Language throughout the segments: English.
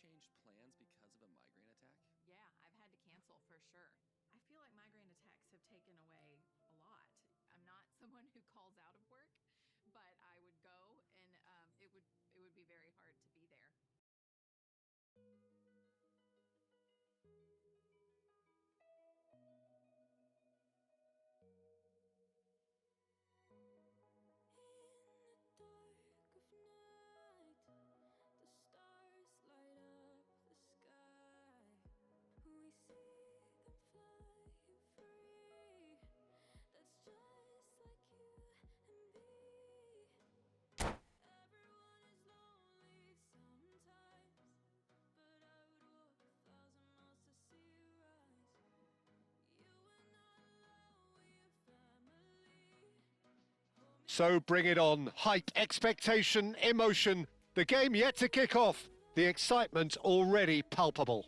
changed plans because of a migraine attack? Yeah, I've had to cancel for sure. I feel like migraine attacks have taken away a lot. I'm not someone who calls out of work, but I would go and it would be very hard to be there. So bring it on. Hype, expectation, emotion. The game yet to kick off. The excitement already palpable.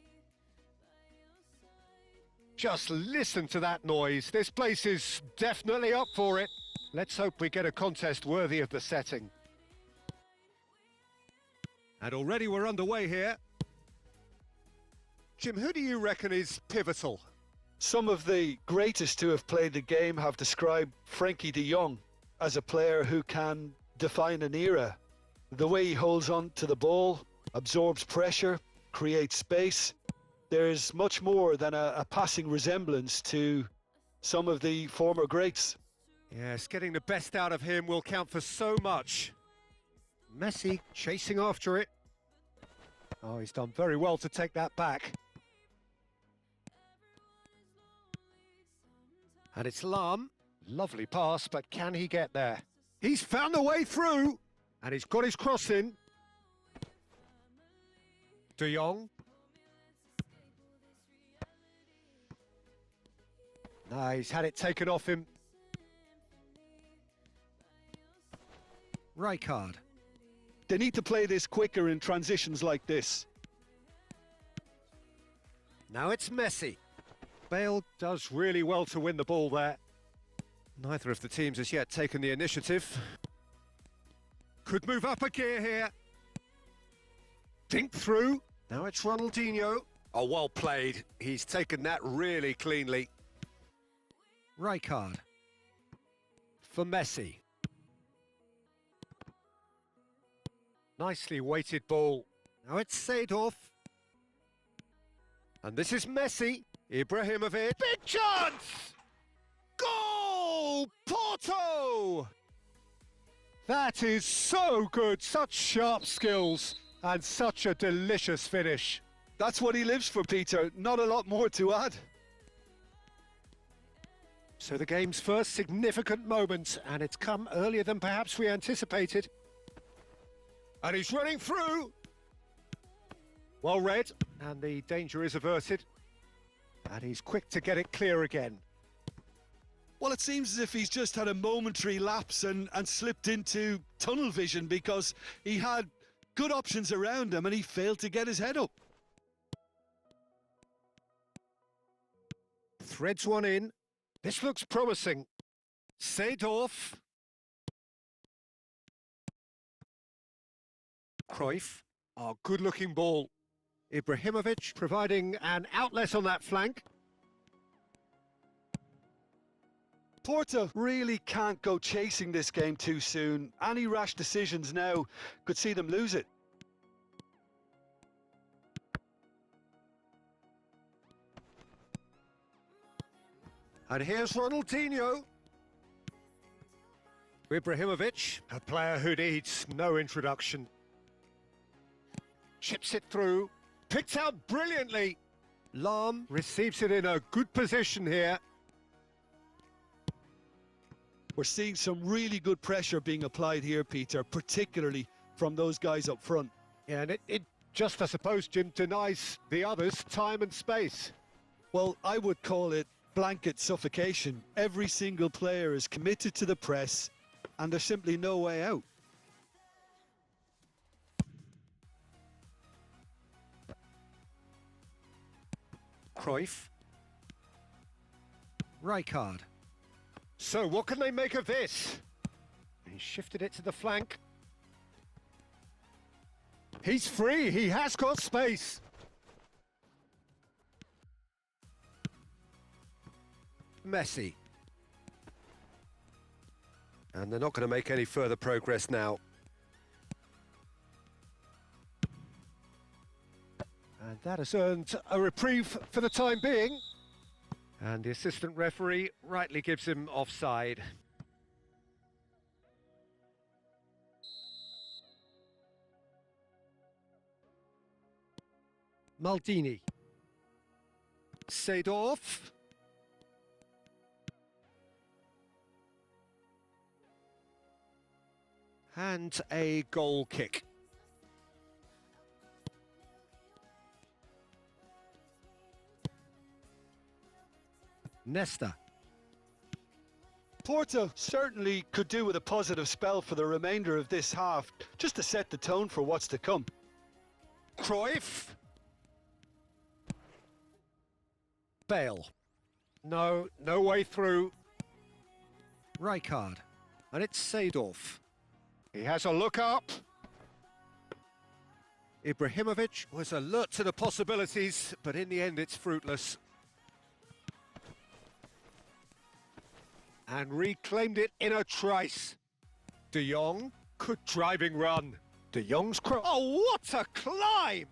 Just listen to that noise. This place is definitely up for it. Let's hope we get a contest worthy of the setting. And already we're underway here. Jim, who do you reckon is pivotal? Some of the greatest who have played the game have described Frankie de Jong as a player who can define an era. The way he holds on to the ball, absorbs pressure, creates space. There's much more than a passing resemblance to some of the former greats. Yes, getting the best out of him will count for so much. Messi chasing after it. Oh, he's done very well to take that back. And it's Lam. Lovely pass, but can he get there? He's found a way through, and he's got his cross in. De Jong. No, he's had it taken off him. Rijkaard. They need to play this quicker in transitions like this. Now it's Messi. Bale does really well to win the ball there. Neither of the teams has yet taken the initiative. Could move up a gear here. Dink through. Now it's Ronaldinho. Oh, well played. He's taken that really cleanly. Rijkaard. For Messi. Nicely weighted ball. Now it's Seedorf. And this is Messi. Ibrahimovic. Big chance! Goal! Porto! That is so good. Such sharp skills and such a delicious finish. That's what he lives for, Peter. Not a lot more to add. So the game's first significant moment, and it's come earlier than perhaps we anticipated. And he's running through. Well read, and the danger is averted. And he's quick to get it clear again. Well, it seems as if he's just had a momentary lapse and slipped into tunnel vision because he had good options around him and he failed to get his head up. Threads one in. This looks promising. Seedorf. Cruyff. Oh, good-looking ball. Ibrahimovic providing an outlet on that flank. Porto really can't go chasing this game too soon. Any rash decisions now could see them lose it. And here's Ronaldinho. Ibrahimovic, a player who needs no introduction. Chips it through. Picked out brilliantly. Lam receives it in a good position here. We're seeing some really good pressure being applied here, Peter, particularly from those guys up front. Yeah, and it just, I suppose, Jim, denies the others time and space. Well, I would call it blanket suffocation. Every single player is committed to the press, and there's simply no way out. Cruyff. Rijkaard. So what can they make of this? He shifted it to the flank. He's free, he has got space. Messi. And they're not going to make any further progress now. And that has earned a reprieve for the time being. And the assistant referee rightly gives him offside. Maldini. Seedorf. And a goal kick. Nesta. Porto certainly could do with a positive spell for the remainder of this half, just to set the tone for what's to come. Cruyff. Bale. No way through. Rijkaard. And it's Seedorf. He has a look up. Ibrahimovic was alert to the possibilities, but in the end it's fruitless. And reclaimed it in a trice. De Jong, good driving run. De Jong's cross. Oh, what a climb!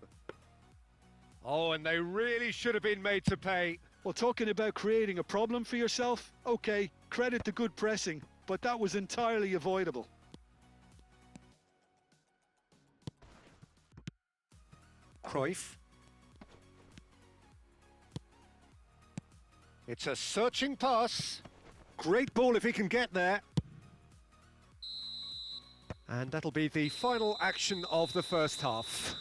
Oh, and they really should have been made to pay. Well, talking about creating a problem for yourself, okay, credit the good pressing, but that was entirely avoidable. Cruyff. It's a searching pass. Great ball if he can get there. And that'll be the final action of the first half.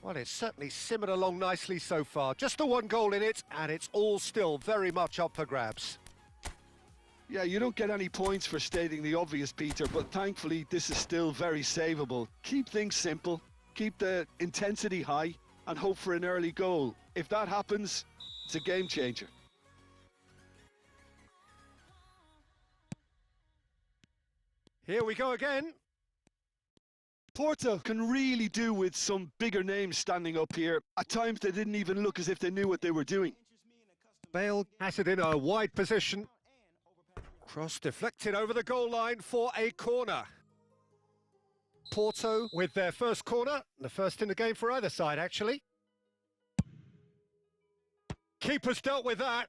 Well, it's certainly simmered along nicely so far. Just the one goal in it, and it's all still very much up for grabs. Yeah, you don't get any points for stating the obvious, Peter, but thankfully this is still very savable. Keep things simple, keep the intensity high, and hope for an early goal. If that happens, it's a game changer. Here we go again. Porto can really do with some bigger names standing up here. At times they didn't even look as if they knew what they were doing. Bale has it in a wide position. Cross deflected over the goal line for a corner. Porto with their first corner, the first in the game for either side actually. Keeper's dealt with that.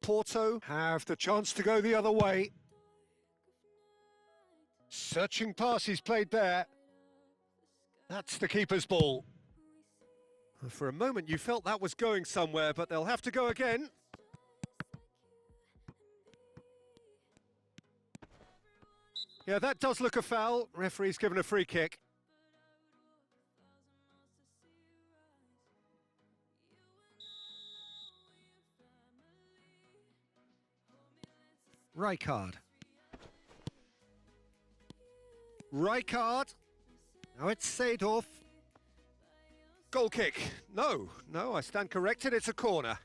Porto have the chance to go the other way. Searching pass he's played there. That's the keeper's ball. For a moment you felt that was going somewhere, but they'll have to go again. Yeah, that does look a foul. Referee's given a free kick. Rijkaard. Rijkaard. Now it's Seedorf. Goal kick. No, I stand corrected. It's a corner.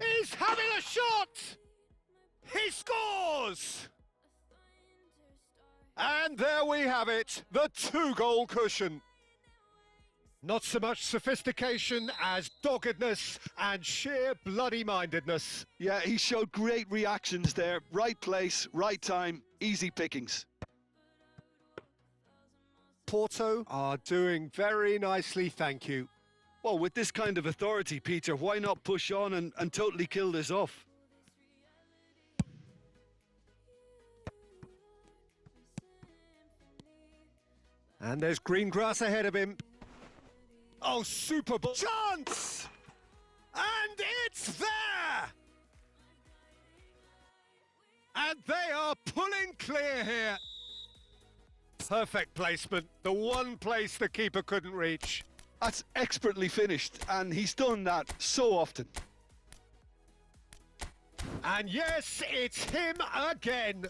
He's having a shot! He scores! And there we have it, the 2-goal cushion. Not so much sophistication as doggedness and sheer bloody-mindedness. Yeah, he showed great reactions there. Right place, right time, easy pickings. Porto are doing very nicely, thank you. Well, with this kind of authority, Peter, why not push on and totally kill this off? And there's green grass ahead of him. Oh, super ball. Chance! And it's there! And they are pulling clear here. Perfect placement. The one place the keeper couldn't reach. That's expertly finished, and he's done that so often. And yes, it's him again.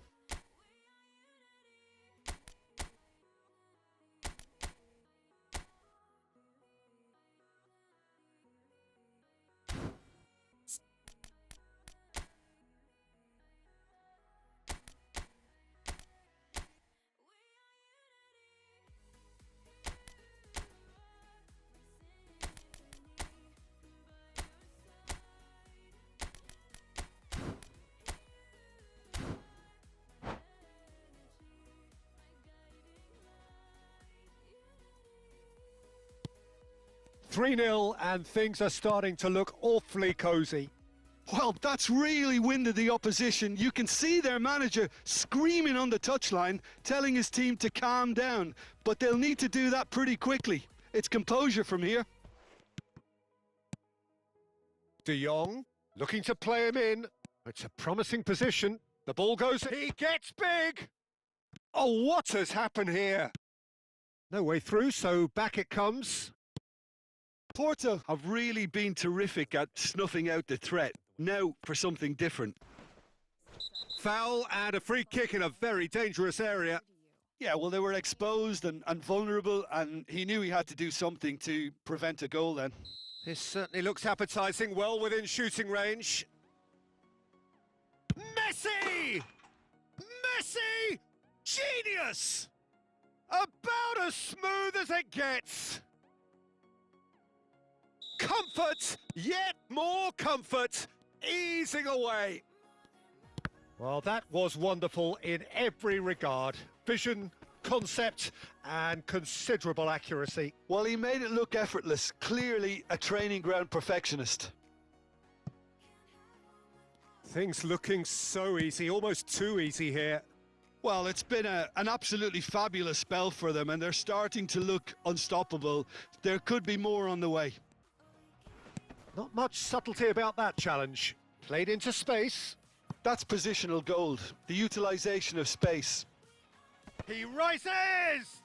"3-0, and things are starting to look awfully cosy. Well, that's really winded the opposition. You can see their manager screaming on the touchline, telling his team to calm down, but they'll need to do that pretty quickly. It's composure from here. De Jong looking to play him in. It's a promising position. The ball goes, he gets big! Oh, what has happened here? No way through, so back it comes. Porto have really been terrific at snuffing out the threat. Now for something different. Foul and a free kick in a very dangerous area. Yeah, well, they were exposed and vulnerable, and he knew he had to do something to prevent a goal then. This certainly looks appetising, well within shooting range. Messi! Messi! Genius! About as smooth as it gets. Comfort, yet more comfort, easing away. Well, that was wonderful in every regard. Vision, concept, and considerable accuracy. Well, he made it look effortless. Clearly a training ground perfectionist. Things looking so easy, almost too easy here. Well, it's been an absolutely fabulous spell for them, and they're starting to look unstoppable. There could be more on the way. Not much subtlety about that challenge. Played into space. That's positional gold, the utilisation of space. He rises!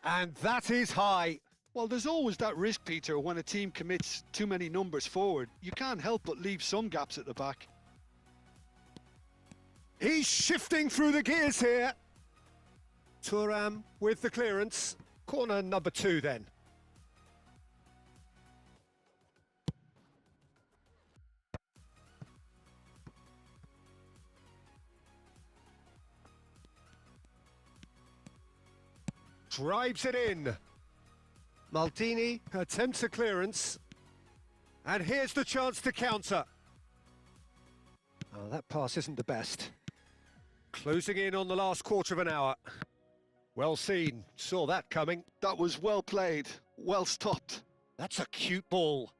And that is high. Well, there's always that risk, Peter, when a team commits too many numbers forward. You can't help but leave some gaps at the back. He's shifting through the gears here. Thuram with the clearance. Corner number 2 then. Drives it in. Maldini attempts a clearance. And here's the chance to counter. Oh, that pass isn't the best. Closing in on the last quarter of an hour. Well seen. Saw that coming. That was well played. Well stopped. That's a cute ball.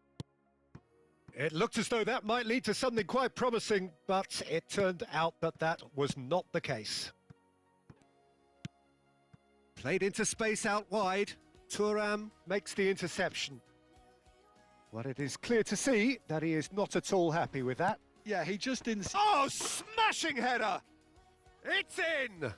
It looked as though that might lead to something quite promising, but it turned out that that was not the case. Played into space out wide. Thuram makes the interception. Well, it is clear to see that he is not at all happy with that. Yeah, he just didn't... Oh, smashing header! It's in!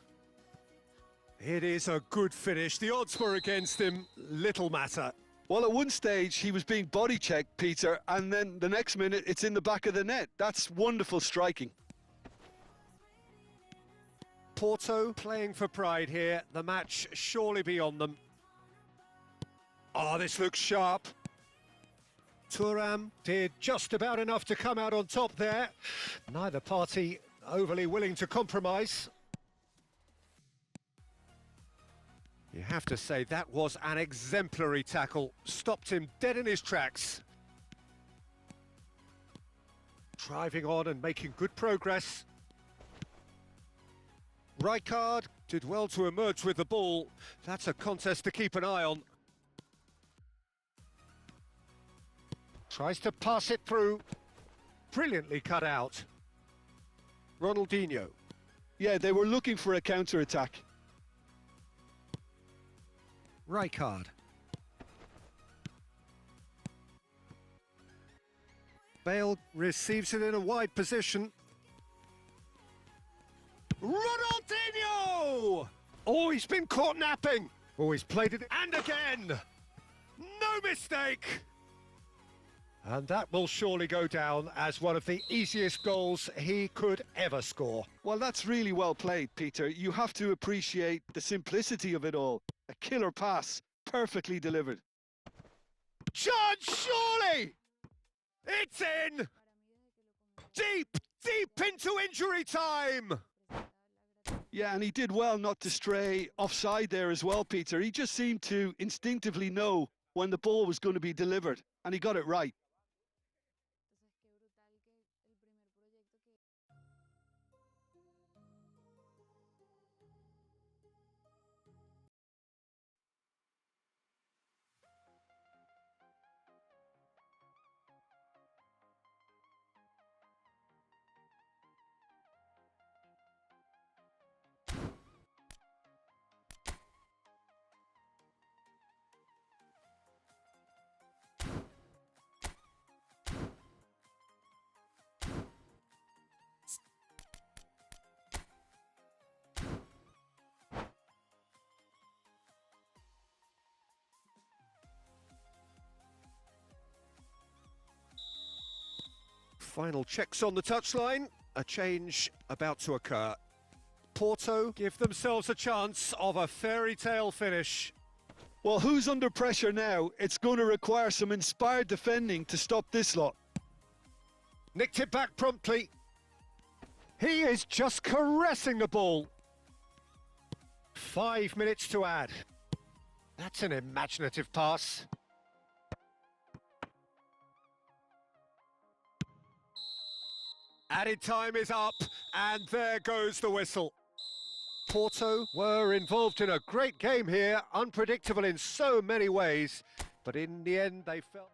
It is a good finish. The odds were against him. Little matter. Well, at one stage, he was being body checked, Peter, and then the next minute, it's in the back of the net. That's wonderful striking. Porto playing for pride here. The match surely beyond them. Oh, this looks sharp. Thuram did just about enough to come out on top there. Neither party overly willing to compromise. You have to say that was an exemplary tackle. Stopped him dead in his tracks. Driving on and making good progress. Rijkaard did well to emerge with the ball. That's a contest to keep an eye on. Tries to pass it through. Brilliantly cut out. Ronaldinho. Yeah, they were looking for a counter-attack. Rijkaard. Bale receives it in a wide position. Ronaldinho! Oh, he's been caught napping. Oh, he's played it, and again! No mistake! And that will surely go down as one of the easiest goals he could ever score. Well, that's really well played, Peter. You have to appreciate the simplicity of it all. A killer pass, perfectly delivered. Chance, surely! It's in! Deep, deep into injury time! Yeah, and he did well not to stray offside there as well, Peter. He just seemed to instinctively know when the ball was going to be delivered, and he got it right. Final checks on the touchline. A change about to occur. Porto give themselves a chance of a fairy tale finish. Well, who's under pressure now? It's going to require some inspired defending to stop this lot. Nicked it back promptly. He is just caressing the ball. 5 minutes to add. That's an imaginative pass. Added time is up, and there goes the whistle. Porto were involved in a great game here, unpredictable in so many ways, but in the end they felt...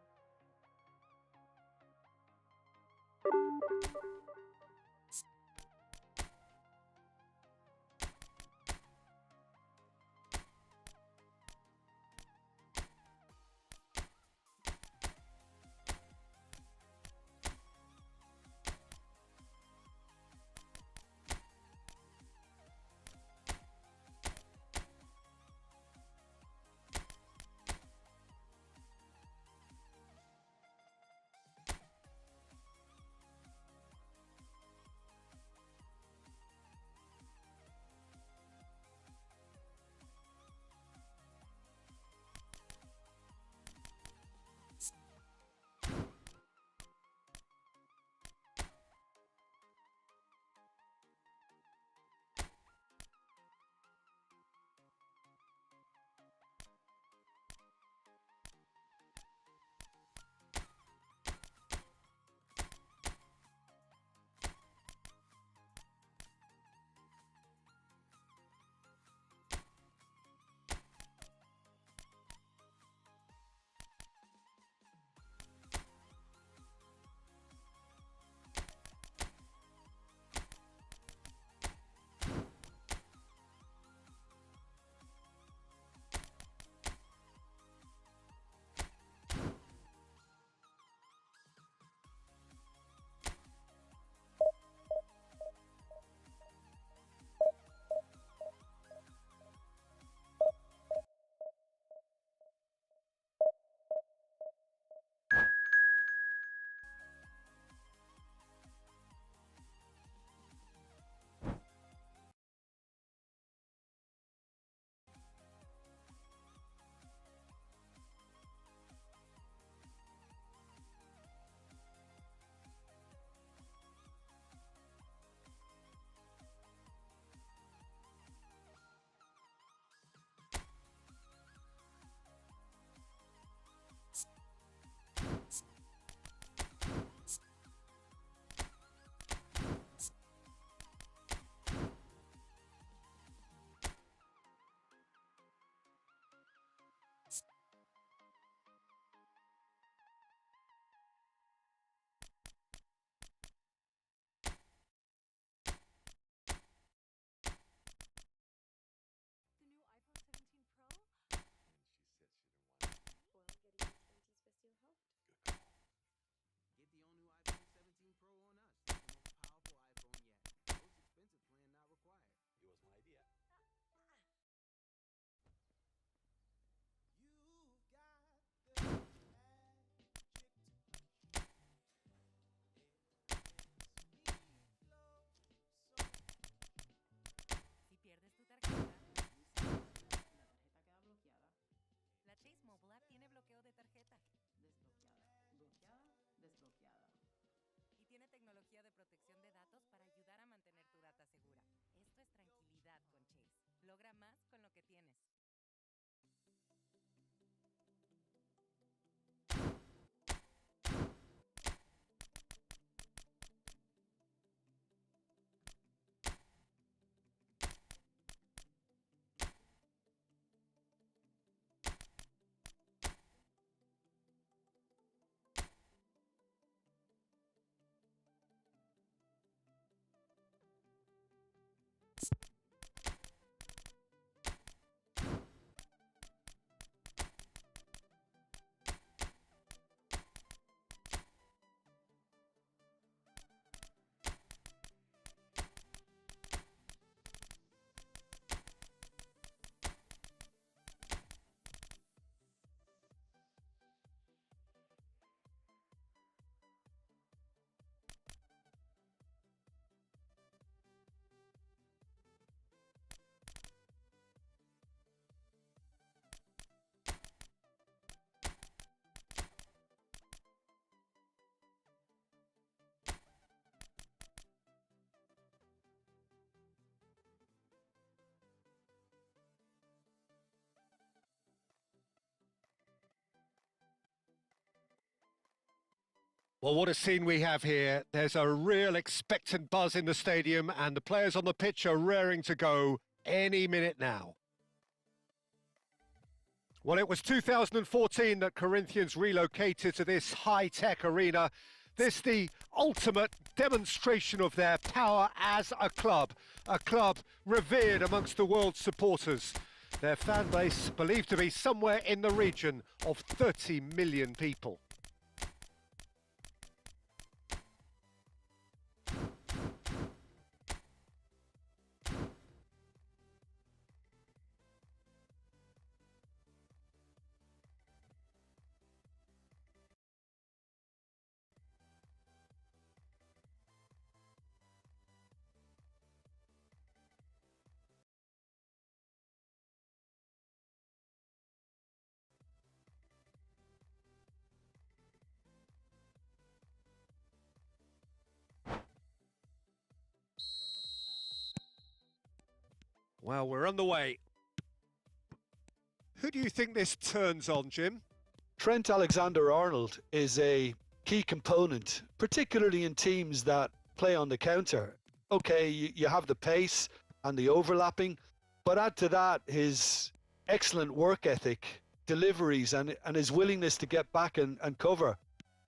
logra más con lo que tienes. Well, what a scene we have here. There's a real expectant buzz in the stadium, and the players on the pitch are raring to go any minute now. Well, it was 2014 that Corinthians relocated to this high-tech arena. This the ultimate demonstration of their power as a club revered amongst the world's supporters. Their fan base believed to be somewhere in the region of 30 million people. Well, we're on the way. Who do you think this turns on, Jim? Trent Alexander-Arnold is a key component, particularly in teams that play on the counter. Okay, you have the pace and the overlapping, but add to that his excellent work ethic, deliveries, and his willingness to get back and cover.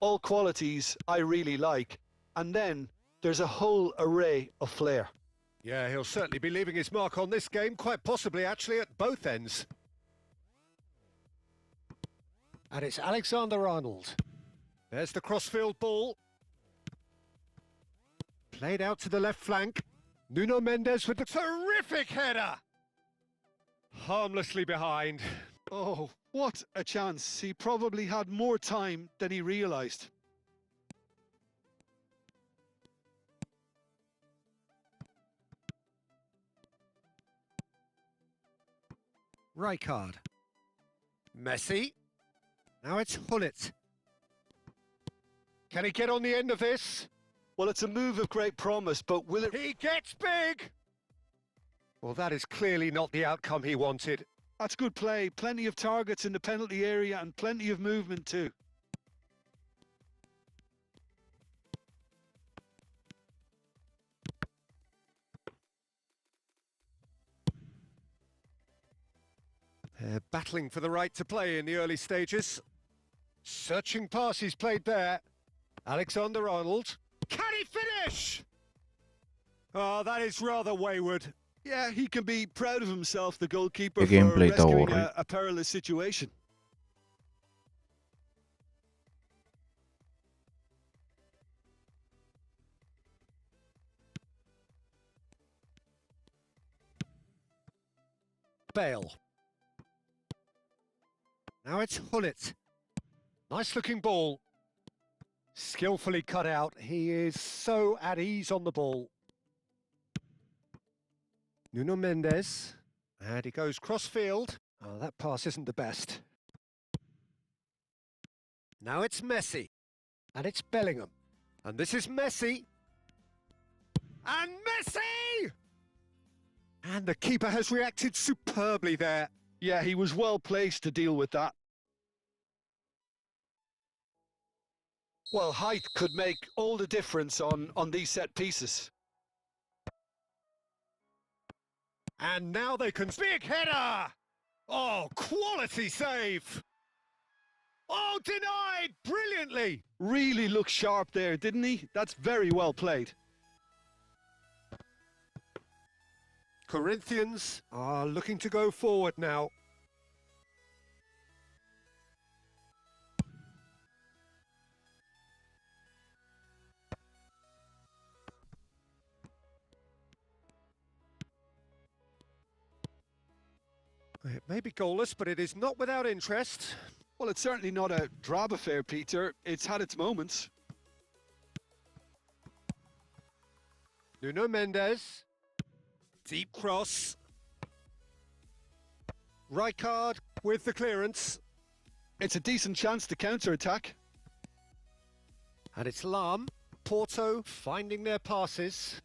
All qualities I really like. And then there's a whole array of flair. Yeah, he'll certainly be leaving his mark on this game, quite possibly actually at both ends. And it's Alexander-Arnold. There's the crossfield ball. Played out to the left flank. Nuno Mendes with the terrific header. Harmlessly behind. Oh, what a chance. He probably had more time than he realised. Rijkaard. Messi. Now it's Hullet. Can he get on the end of this? Well, it's a move of great promise, but will it... He gets big! Well, that is clearly not the outcome he wanted. That's good play. Plenty of targets in the penalty area and plenty of movement too. They're battling for the right to play in the early stages. Searching pass he's played there. Alexander-Arnold. Can he finish? Oh, that is rather wayward. Yeah, he can be proud of himself, the goalkeeper, The for gameplay rescuing aburre. a perilous situation. Bale. Now it's Hullet. Nice looking ball. Skillfully cut out. He is so at ease on the ball. Nuno Mendes. And he goes cross-field. Oh, that pass isn't the best. Now it's Messi. And it's Bellingham. And this is Messi. And Messi! And the keeper has reacted superbly there. Yeah, he was well placed to deal with that. Well, height could make all the difference on these set pieces. And now they can... Big header! Oh, quality save! Oh, denied brilliantly! Really looked sharp there, didn't he? That's very well played. Corinthians are looking to go forward now. It may be goalless, but it is not without interest. Well, it's certainly not a drab affair, Peter. It's had its moments. Nuno Mendes. Deep cross. Rijkaard with the clearance. It's a decent chance to counter-attack. And it's Lam. Porto finding their passes.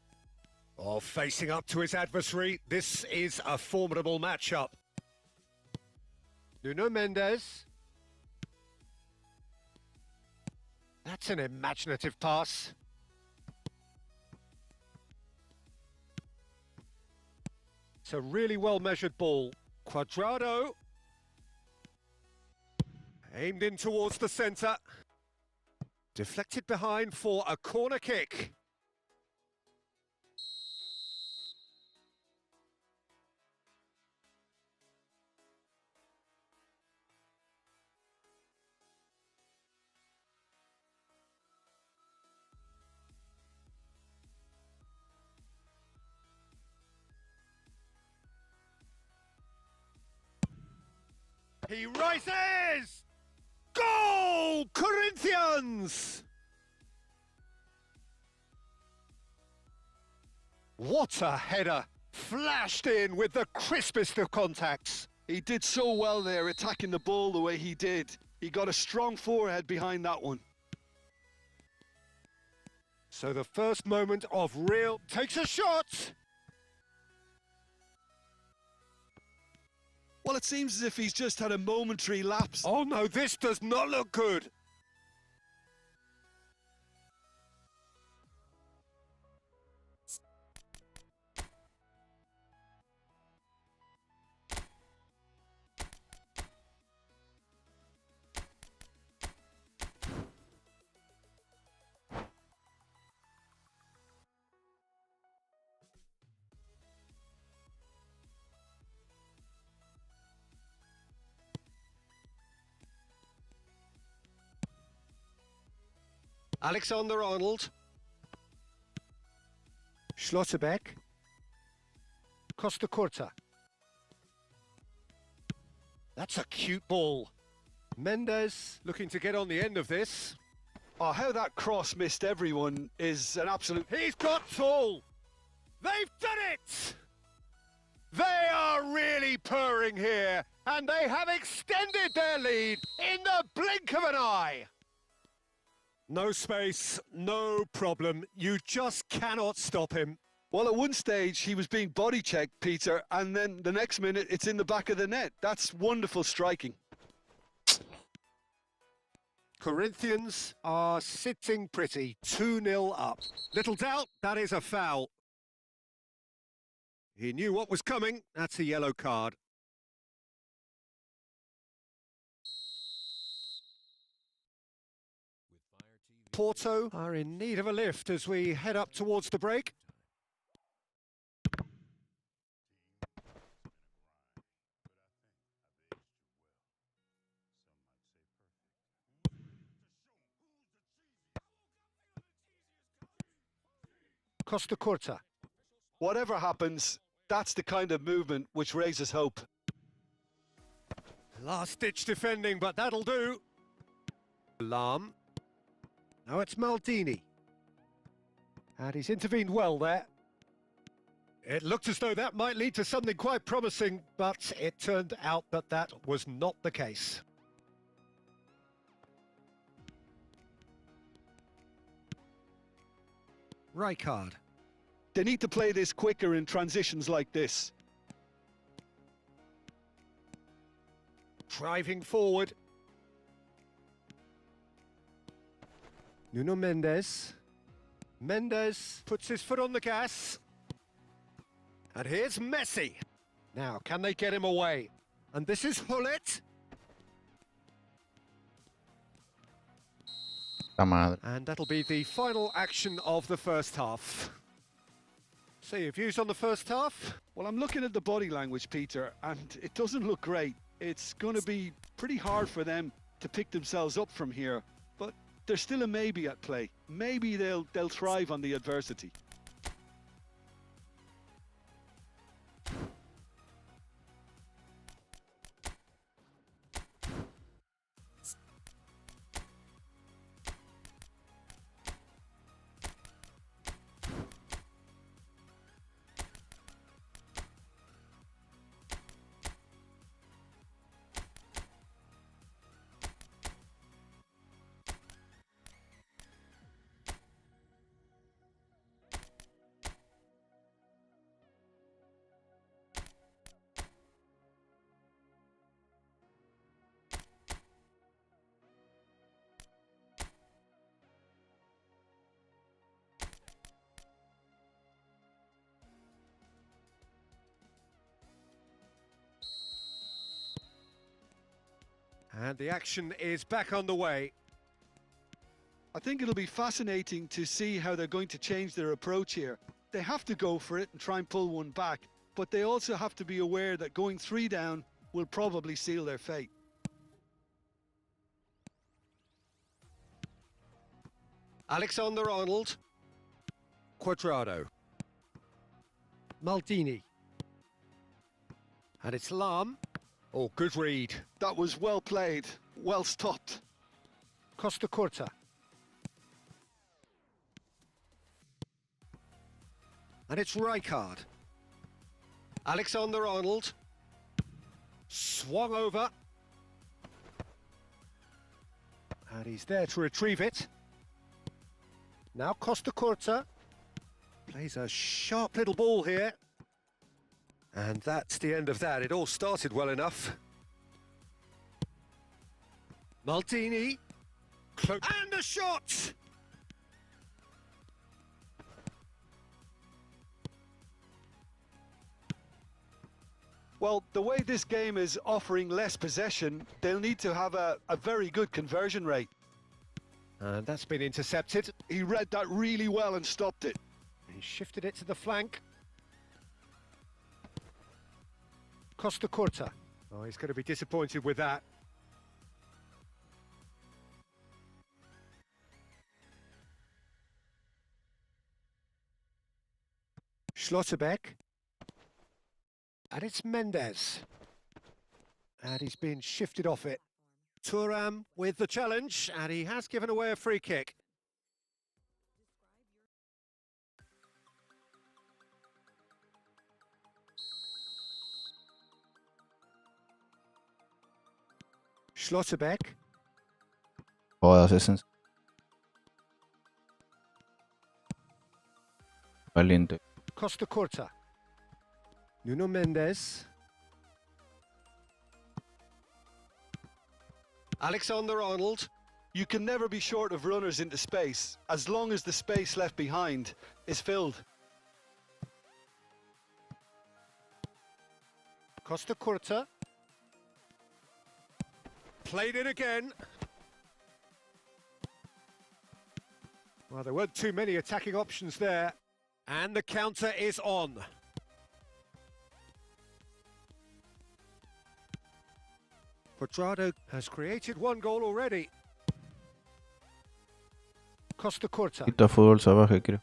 Oh, facing up to his adversary. This is a formidable matchup. Nuno Mendes. That's an imaginative pass. It's a really well-measured ball. Cuadrado. Aimed in towards the centre. Deflected behind for a corner kick. He rises! Goal! Corinthians! What a header! Flashed in with the crispest of contacts. He did so well there, attacking the ball the way he did. He got a strong forehead behind that one. So the first moment of real... Takes a shot! Well, it seems as if he's just had a momentary lapse. Oh no, this does not look good. Alexander-Arnold. Schlotterbeck. Costa Curta. That's a cute ball. Mendes looking to get on the end of this. Oh, how that cross missed everyone is an absolute... He's got tall. They've done it! They are really purring here, and they have extended their lead in the blink of an eye. No space, no problem. You just cannot stop him. Well, at one stage, he was being body checked, Peter, and then the next minute, it's in the back of the net. That's wonderful striking. Corinthians are sitting pretty, 2-0 up. Little doubt, that is a foul. He knew what was coming. That's a yellow card. Porto are in need of a lift as we head up towards the break. Costa Curta. Whatever happens, that's the kind of movement which raises hope. Last-ditch defending, but that'll do. Lam. Now it's Maldini. And he's intervened well there. It looked as though that might lead to something quite promising, but it turned out that that was not the case. Rijkaard. They need to play this quicker in transitions like this. Driving forward. Nuno Mendes. Mendes puts his foot on the gas. And here's Messi. Now, can they get him away? And this is Hullet. La madre. And that'll be the final action of the first half. So your views on the first half? Well, I'm looking at the body language, Peter, and it doesn't look great. It's going to be pretty hard for them to pick themselves up from here, but there's still a maybe at play. Maybe they'll thrive on the adversity. And the action is back on the way. I think it'll be fascinating to see how they're going to change their approach here. They have to go for it and try and pull one back, but they also have to be aware that going 3 down will probably seal their fate. Alexander-Arnold. Quadrado. Maldini. And it's Lam. Oh, good read. That was well played, well stopped. Costa Curta. And it's Rijkaard. Alexander-Arnold. Swung over. And he's there to retrieve it. Now Costa Curta. Plays a sharp little ball here. And that's the end of that. It all started well enough. Maldini. And a shot! Well, the way this game is offering less possession, they'll need to have a very good conversion rate. And that's been intercepted. He read that really well and stopped it. He shifted it to the flank. Costa Curta. Oh, he's going to be disappointed with that. Schlotterbeck. And it's Mendes. And he's been shifted off it. Thuram with the challenge, and he has given away a free kick. Schlotterbeck. Jodas, es valiente. Costa Curta. Nuno Mendes. Alexander-Arnold. You can never be short of runners into space, as long as the space left behind is filled. Costa Curta. Played in again. Well, there weren't too many attacking options there. And the counter is on. Quadrado has created one goal already. Costa Curta. Poquito fútbol salvaje, creo.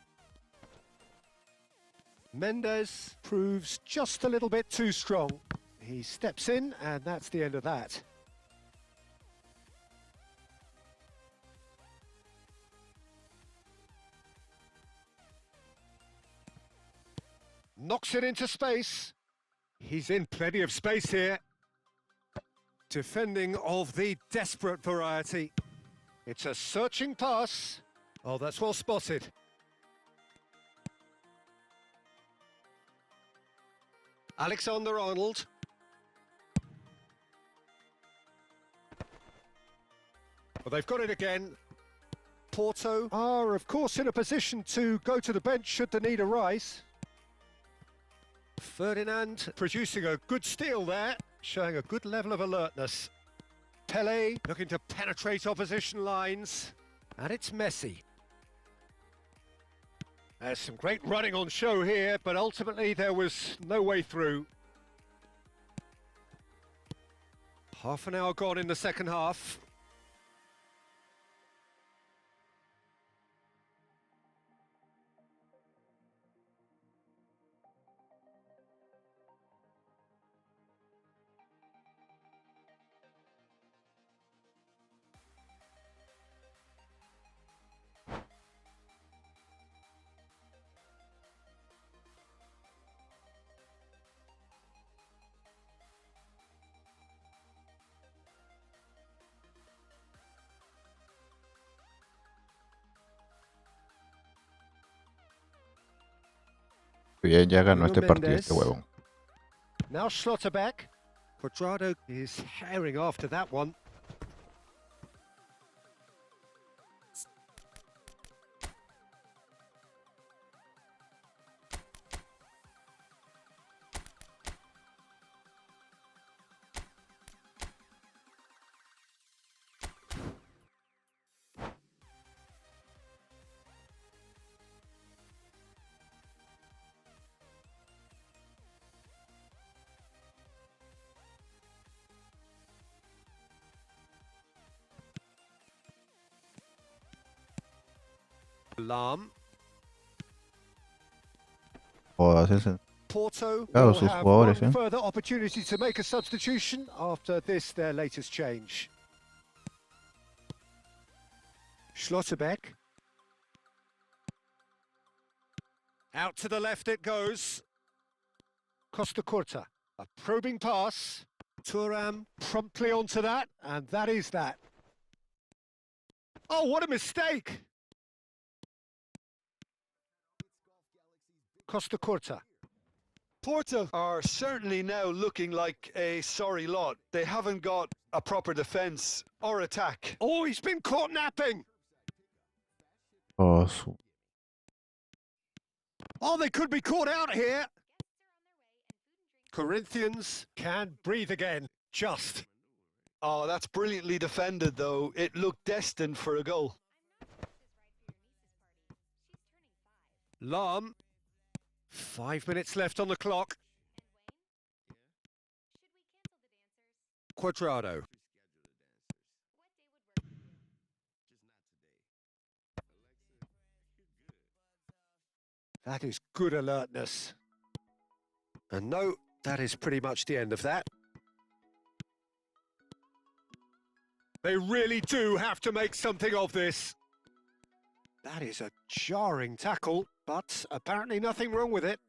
Mendes proves just a little bit too strong. He steps in, and that's the end of that. Knocks it into space. He's in plenty of space here. Defending of the desperate variety. It's a searching pass. Oh, that's well spotted. Alexander-Arnold. Well, they've got it again. Porto are, of course, in a position to go to the bench should the need arise. Ferdinand producing a good steal there, showing a good level of alertness. Pele looking to penetrate opposition lines. And it's Messi. There's some great running on show here, but ultimately there was no way through. Half an hour gone in the second half. Bien, ya ganó este Nuno partido este Mendes. huevón. Now Schlotterbeck. Quadrado is herring after that one. Lam. Jodas ese. Porto Claro, will sus have jugadores, one ¿eh? further opportunity to make a substitution after this, their latest change. Schlotterbeck. Out to the left it goes. Costa Curta. A probing pass. Thuram promptly onto that, and that is that. Oh, what a mistake! Costa Curta. Porto are certainly now looking like a sorry lot. They haven't got a proper defence or attack. Oh, he's been caught napping! Oh, su- Oh, they could be caught out here! Corinthians can breathe again, just. Oh, that's brilliantly defended, though. It looked destined for a goal. Lam. 5 minutes left on the clock. Quadrado. That is good alertness. And no, that is pretty much the end of that. They really do have to make something of this. That is a jarring tackle, but apparently nothing wrong with it.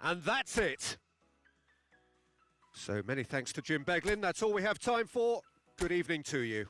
And that's it. So many thanks to Jim Beglin. That's all we have time for. Good evening to you.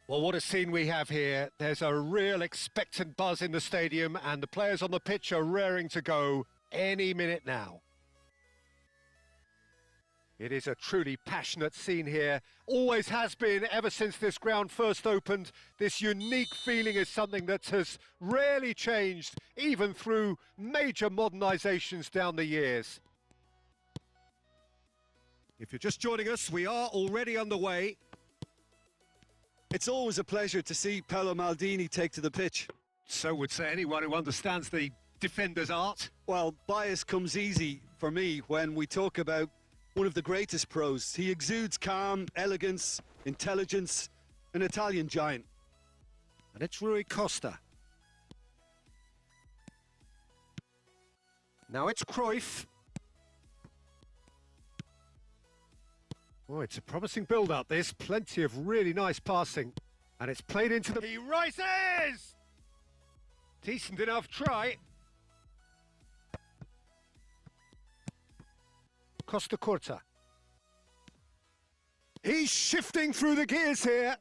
Well, what a scene we have here. There's a real expectant buzz in the stadium, and the players on the pitch are raring to go any minute now. It is a truly passionate scene here. Always has been ever since this ground first opened. This unique feeling is something that has rarely changed, even through major modernisations down the years. If you're just joining us, we are already underway. It's always a pleasure to see Paolo Maldini take to the pitch. So would say anyone who understands the defender's art. Well, bias comes easy for me when we talk about one of the greatest pros. He exudes calm, elegance, intelligence, an Italian giant. And it's Rui Costa. Now it's Cruyff. Oh, it's a promising build-up, this. Plenty of really nice passing. And it's played into the... He rises! Decent enough try. Costa Curta. He's shifting through the gears here.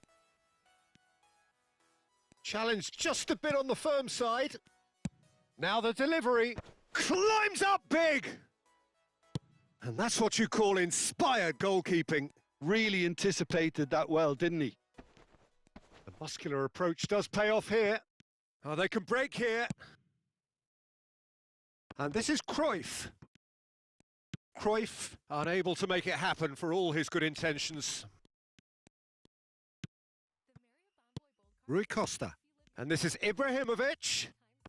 Challenge just a bit on the firm side. Now the delivery. Climbs up big! And that's what you call inspired goalkeeping. Really anticipated that well, didn't he? The muscular approach does pay off here. Oh, they can break here. And this is Cruyff. Cruyff unable to make it happen for all his good intentions. Rui Costa. And this is Ibrahimovic.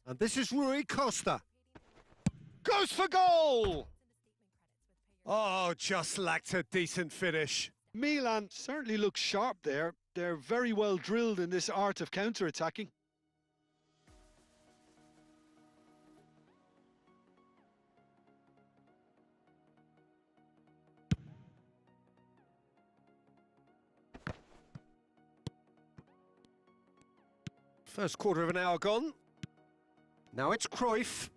And this is Rui Costa. Goes for goal! Oh, just lacked a decent finish. Milan certainly looks sharp there. They're very well drilled in this art of counter-attacking. First quarter of an hour gone. Now it's Cruyff.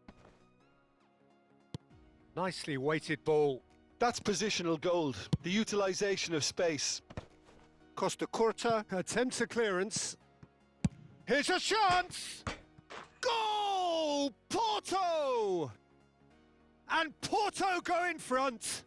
Nicely weighted ball. That's positional gold, the utilisation of space. Costa Curta attempts a clearance. Here's a chance! Goal! Porto! And Porto go in front.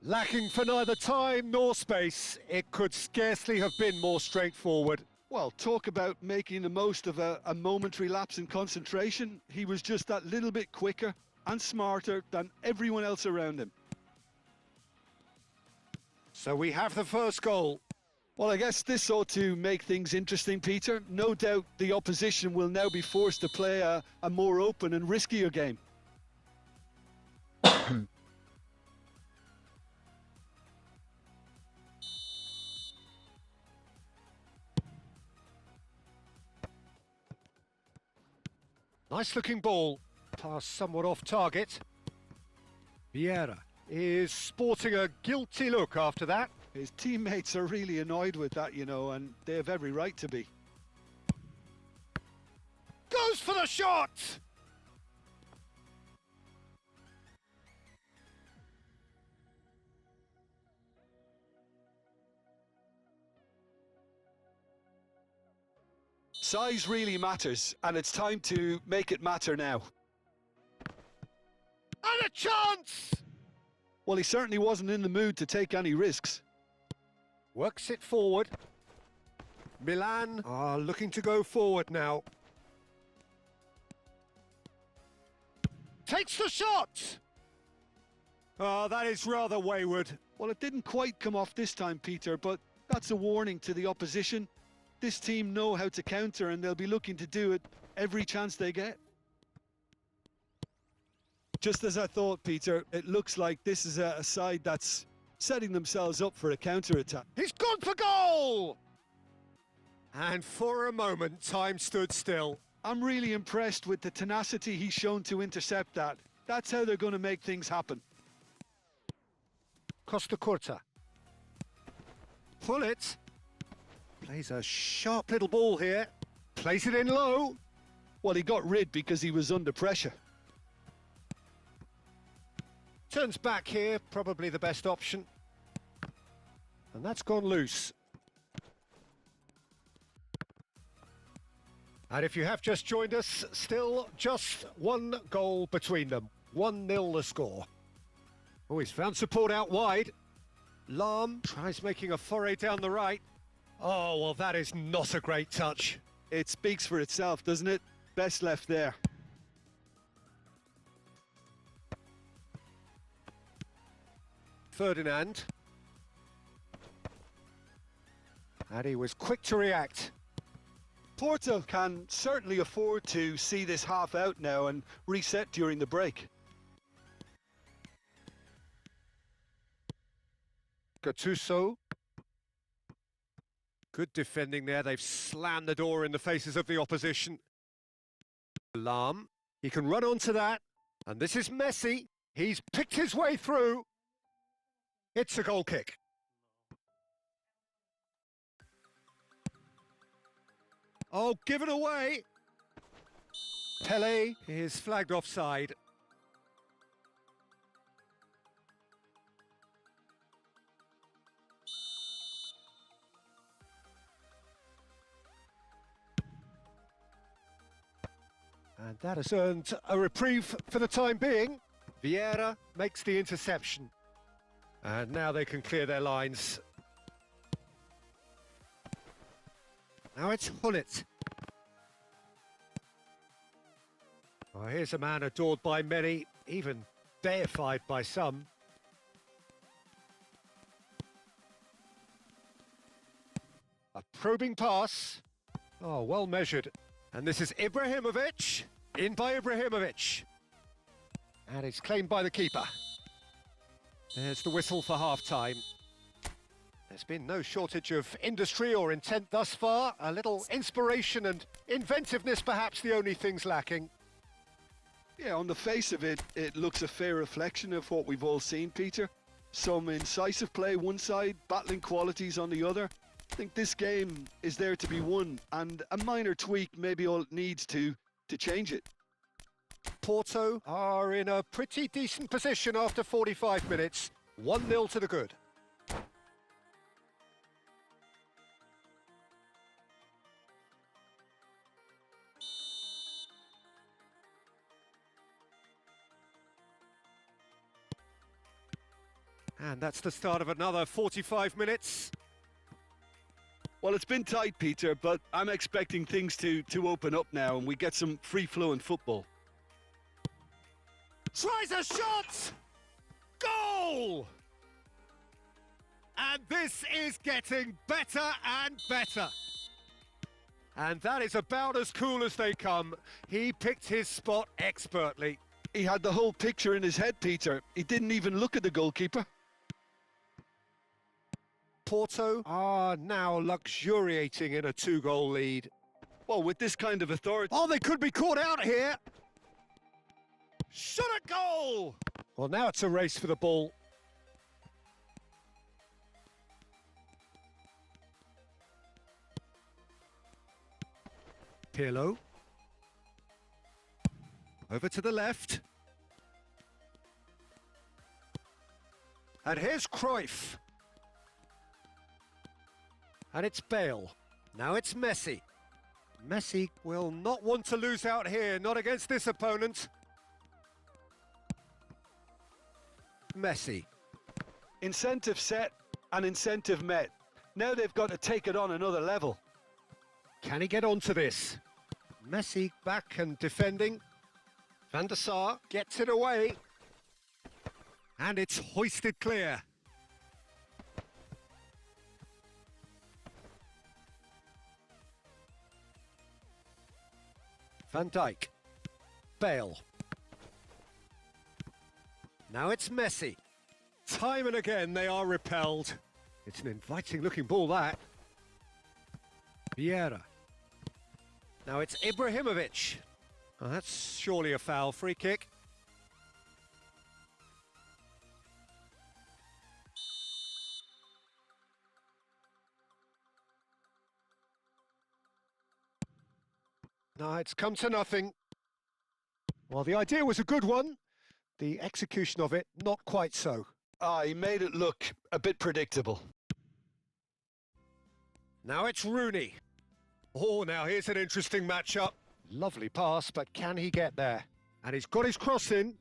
Lacking for neither time nor space, it could scarcely have been more straightforward. Well, talk about making the most of a momentary lapse in concentration. He was just that little bit quicker and smarter than everyone else around him. So we have the first goal. Well, I guess this ought to make things interesting, Peter. No doubt the opposition will now be forced to play a more open and riskier game. Nice looking ball. Pass somewhat off target. Vieira is sporting a guilty look after that. His teammates are really annoyed with that, you know, and they have every right to be. Goes for the shot! Size really matters, and it's time to make it matter now. And a chance! Well, he certainly wasn't in the mood to take any risks. Works it forward. Milan are looking to go forward now. Takes the shot! Oh, that is rather wayward. Well, it didn't quite come off this time, Peter, but that's a warning to the opposition. This team know how to counter, and they'll be looking to do it every chance they get. Just as I thought, Peter, it looks like this is a side that's setting themselves up for a counter-attack. He's gone for goal! And for a moment, time stood still. I'm really impressed with the tenacity he's shown to intercept that. That's how they're going to make things happen. Costa Curta. Pull it. Plays a sharp little ball here. Plays it in low. Well, he got rid because he was under pressure. Turns back here, probably the best option. And that's gone loose. And if you have just joined us, still just one goal between them. 1-0 the score. Oh, he's found support out wide. Lahm tries making a foray down the right. Oh, well, that is not a great touch. It speaks for itself, doesn't it? Best left there. Ferdinand. And he was quick to react. Porto can certainly afford to see this half out now and reset during the break. Gattuso. Good defending there. They've slammed the door in the faces of the opposition. Lahm. He can run onto that. And this is Messi. He's picked his way through. It's a goal kick. Oh, given away. Pele is flagged offside. And that has earned a reprieve for the time being. Vieira makes the interception. And now they can clear their lines. Now it's Hullet. Oh, here's a man adored by many, even deified by some. A probing pass. Oh, well measured. And this is Ibrahimovic. In by Ibrahimovic. And it's claimed by the keeper. There's the whistle for half-time. There's been no shortage of industry or intent thus far. A little inspiration and inventiveness, perhaps the only things lacking. Yeah, on the face of it, it looks a fair reflection of what we've all seen, Peter. Some incisive play one side, battling qualities on the other. I think this game is there to be won, and a minor tweak maybe all it needs to change it. Porto are in a pretty decent position after 45 minutes. 1-0 to the good. And that's the start of another 45 minutes. Well, it's been tight, Peter, but I'm expecting things to open up now and we get some free-flowing football. Tries a shot! Goal! And this is getting better and better. And that is about as cool as they come. He picked his spot expertly. He had the whole picture in his head, Peter. He didn't even look at the goalkeeper. Porto are now luxuriating in a 2-goal lead. Well, with this kind of authority... Oh, they could be caught out here! Shot at goal! Well, now it's a race for the ball. Pirlo. Over to the left. And here's Cruyff. And it's Bale. Now it's Messi. Messi will not want to lose out here, not against this opponent. Messi. Incentive set and incentive met. Now they've got to take it on another level. Can he get onto this? Messi back and defending. Van der Sar gets it away. And it's hoisted clear. Van Dijk. Bale. Now it's Messi. Time and again they are repelled. It's an inviting looking ball, that. Vieira. Now it's Ibrahimovic. Oh, that's surely a foul. Free kick. No, it's come to nothing. Well, the idea was a good one. The execution of it, not quite so. He made it look a bit predictable. Now it's Rooney. Oh, now here's an interesting matchup. Lovely pass, but can he get there? And he's got his cross in.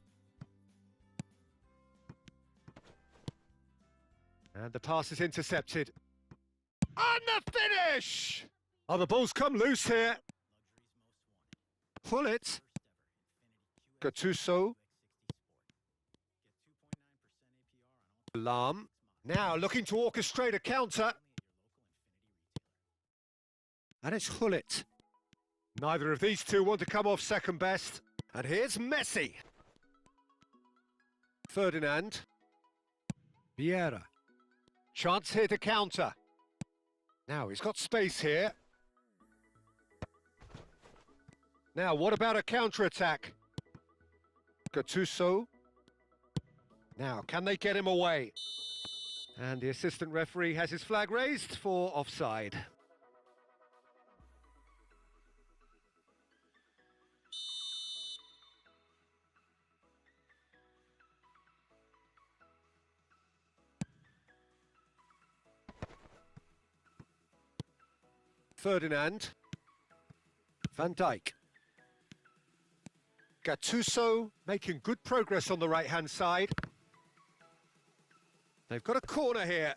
And the pass is intercepted. And the finish! Oh, the ball's come loose here. Pull it. Gattuso. Lam. Now looking to orchestrate a counter. And it's Hullet. Neither of these two want to come off second best. And here's Messi. Ferdinand. Vieira. Chance here to counter. Now he's got space here. Now what about a counter-attack? Gattuso. Now can they get him away? And the assistant referee has his flag raised for offside. Ferdinand. Van Dijk. Gattuso making good progress on the right-hand side. They've got a corner here.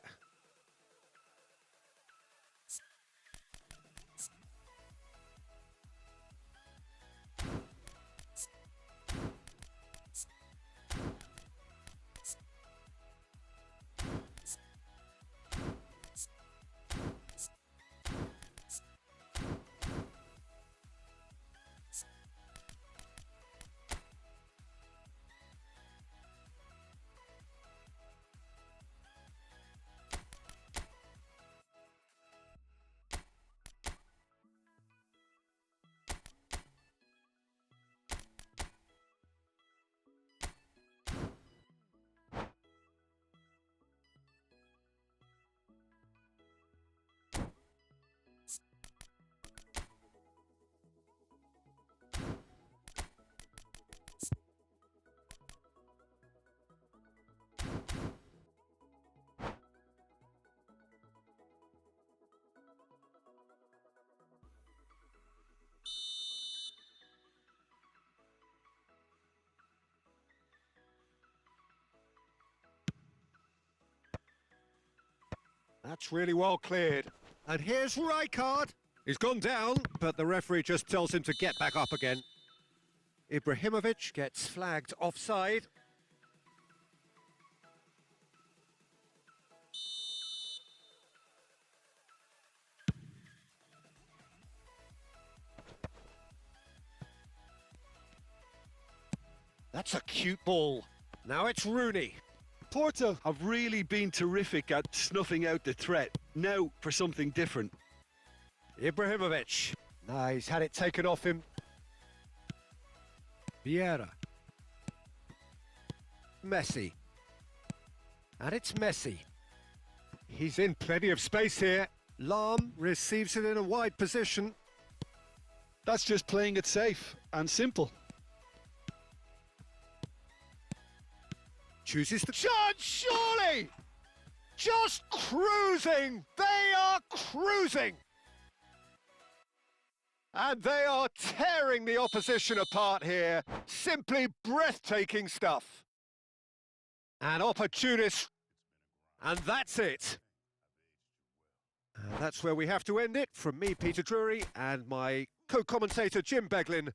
That's really well cleared. And here's Rijkaard. He's gone down, but the referee just tells him to get back up again. Ibrahimovic gets flagged offside. That's a cute ball. Now it's Rooney. Porto have really been terrific at snuffing out the threat. Now for something different. Ibrahimovic. Nah, he's had it taken off him. Vieira. Messi. And it's Messi. He's in plenty of space here. Lam receives it in a wide position. That's just playing it safe and simple. Chooses the chance, surely! Just cruising! They are cruising! And they are tearing the opposition apart here. Simply breathtaking stuff. An opportunist. And that's it. And that's where we have to end it. From me, Peter Drury, and my co-commentator, Jim Beglin.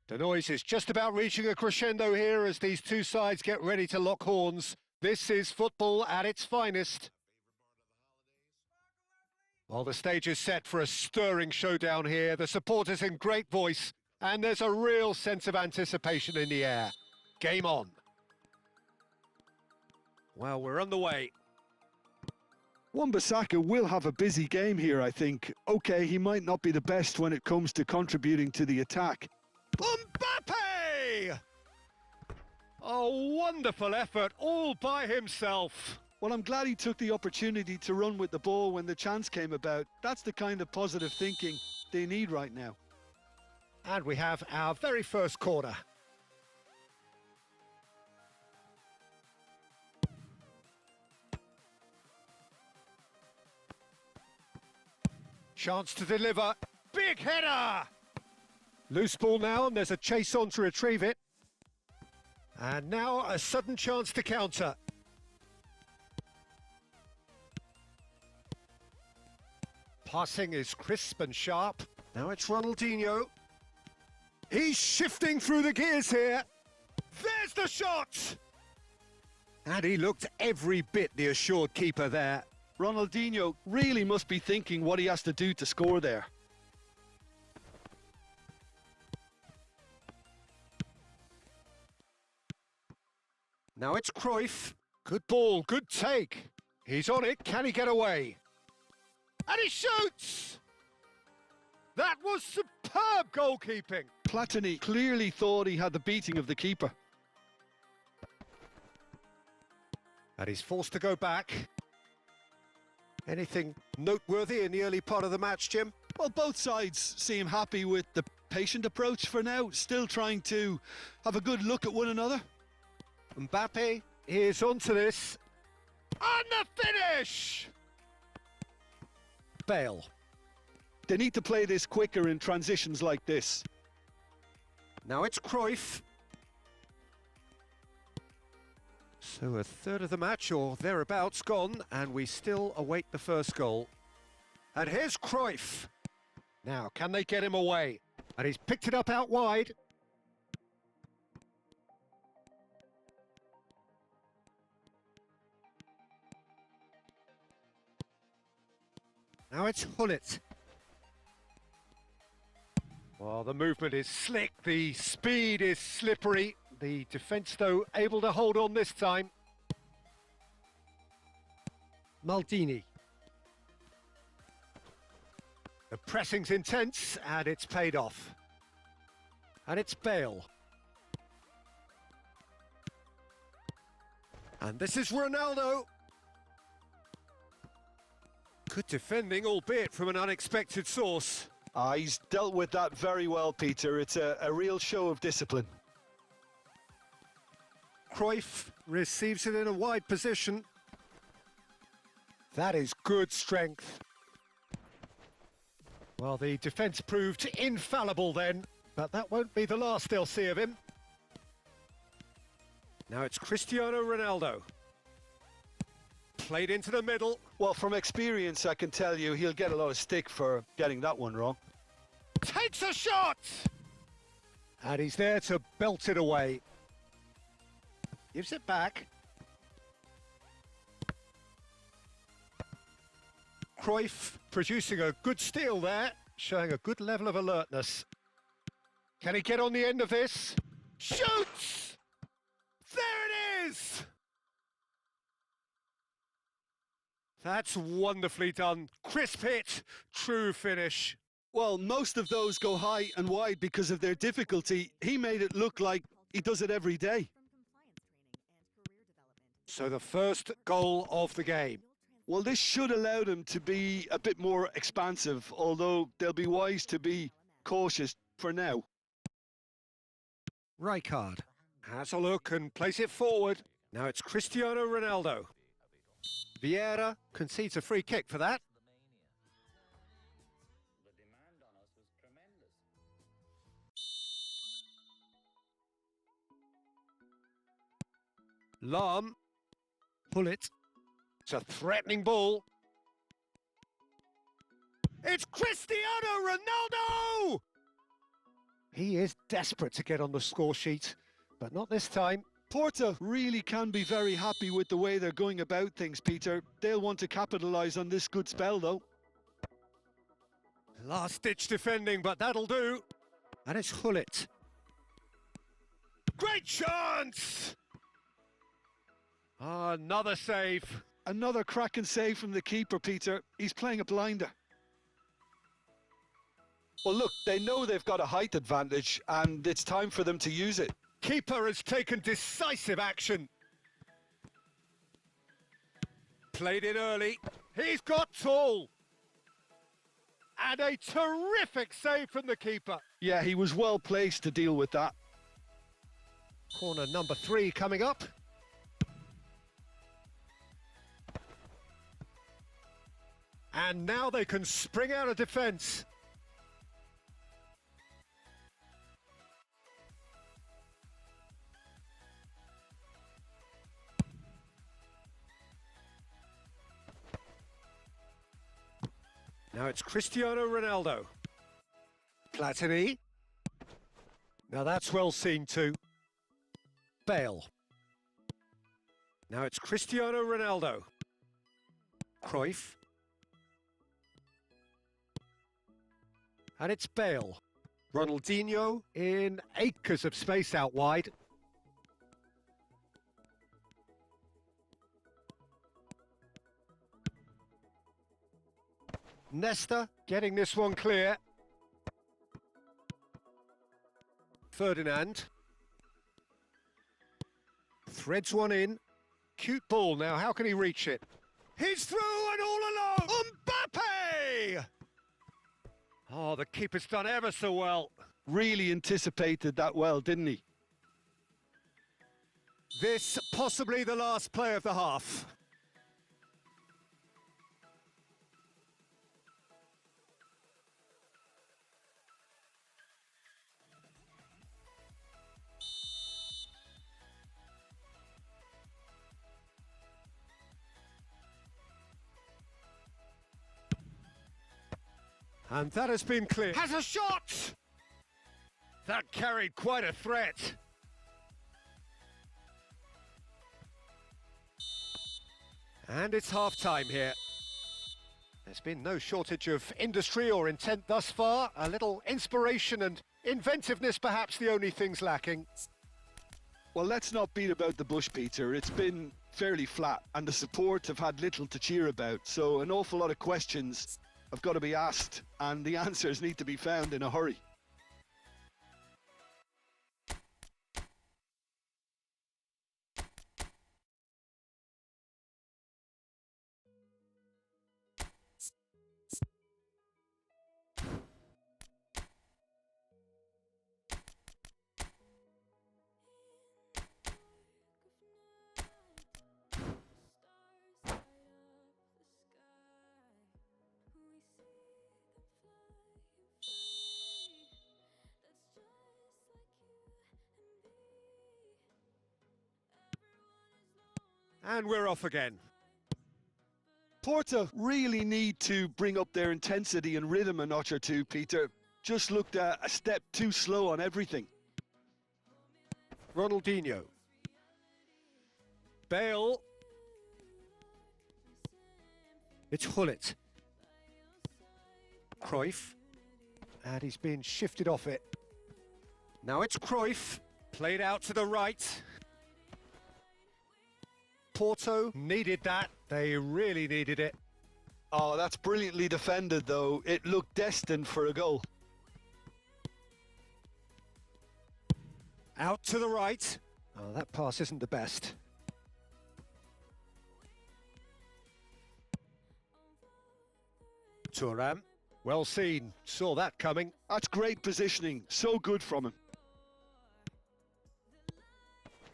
The noise is just about reaching a crescendo here as these two sides get ready to lock horns. This is football at its finest. Well, the stage is set for a stirring showdown here. The supporters in great voice, and there's a real sense of anticipation in the air. Game on. Well, we're on the way. Wan-Bissaka will have a busy game here, I think. Okay, he might not be the best when it comes to contributing to the attack. Mbappe! A wonderful effort all by himself. Well, I'm glad he took the opportunity to run with the ball when the chance came about. That's the kind of positive thinking they need right now. And we have our very first corner. Chance to deliver. Big header! Loose ball now, and there's a chase on to retrieve it. And now a sudden chance to counter. Passing is crisp and sharp. Now it's Ronaldinho. He's shifting through the gears here. There's the shot! And he looked every bit the assured keeper there. Ronaldinho really must be thinking what he has to do to score there. Now it's Cruyff. Good ball, good take. He's on it, can he get away? And he shoots! That was superb goalkeeping. Platini clearly thought he had the beating of the keeper. And he's forced to go back. Anything noteworthy in the early part of the match, Jim? Well, both sides seem happy with the patient approach for now, still trying to have a good look at one another. Mbappe is onto this. And the finish! Bale. They need to play this quicker in transitions like this. Now it's Cruyff. So a third of the match or thereabouts gone, and we still await the first goal. And here's Cruyff. Now, can they get him away? And he's picked it up out wide. Now it's Hullet. Well, the movement is slick, the speed is slippery. The defence, though, able to hold on this time. Maldini. The pressing's intense, and it's paid off. And it's Bale. And this is Ronaldo. Good defending, albeit from an unexpected source. He's dealt with that very well, Peter. It's a real show of discipline. Cruyff receives it in a wide position. That is good strength. Well, the defence proved infallible then, but that won't be the last they'll see of him. Now it's Cristiano Ronaldo. Played into the middle. Well, from experience, I can tell you he'll get a lot of stick for getting that one wrong. Takes a shot! And he's there to belt it away. Gives it back. Cruyff producing a good steal there, showing a good level of alertness. Can he get on the end of this? Shoots! There it is! That's wonderfully done. Crisp hit, true finish. Well, most of those go high and wide because of their difficulty. He made it look like he does it every day. So the first goal of the game. Well, this should allow them to be a bit more expansive, although they'll be wise to be cautious for now. Rijkaard has a look and plays it forward. Now it's Cristiano Ronaldo. Vieira concedes a free kick for that. Lahm. Pull it. It's a threatening ball. It's Cristiano Ronaldo! He is desperate to get on the score sheet, but not this time. Porto really can be very happy with the way they're going about things, Peter. They'll want to capitalise on this good spell, though. Last-ditch defending, but that'll do. And it's Hullet. Great chance! Another save. Another cracking save from the keeper, Peter. He's playing a blinder. Well, look, they know they've got a height advantage, and it's time for them to use it. Keeper has taken decisive action. Played in early. He's got tall. And a terrific save from the keeper. Yeah, he was well placed to deal with that. Corner number 3 coming up. And now they can spring out of defence. Now it's Cristiano Ronaldo. Platini. Now that's well seen too. Bale. Now it's Cristiano Ronaldo. Cruyff. And it's Bale. Ronaldinho in acres of space out wide. Nesta getting this one clear. Ferdinand. Threads one in. Cute ball now, how can he reach it? He's through and all alone! Mbappe! Oh, the keeper's done ever so well. Really anticipated that well, didn't he? This possibly the last play of the half. And that has been clear. Has a shot! That carried quite a threat. And it's half-time here. There's been no shortage of industry or intent thus far. A little inspiration and inventiveness perhaps the only things lacking. Well, let's not beat about the bush, Peter. It's been fairly flat and the support have had little to cheer about. So an awful lot of questions have got to be asked and the answers need to be found in a hurry. And we're off again. Porto really need to bring up their intensity and rhythm a notch or two, Peter. Just looked a step too slow on everything. Ronaldinho. Bale. It's Hullet. Cruyff. And he's been shifted off it. Now it's Cruyff. Played out to the right. Porto needed that. They really needed it. Oh, that's brilliantly defended, though. It looked destined for a goal. Out to the right. Oh, that pass isn't the best. Thuram. Well seen. Saw that coming. That's great positioning. So good from him.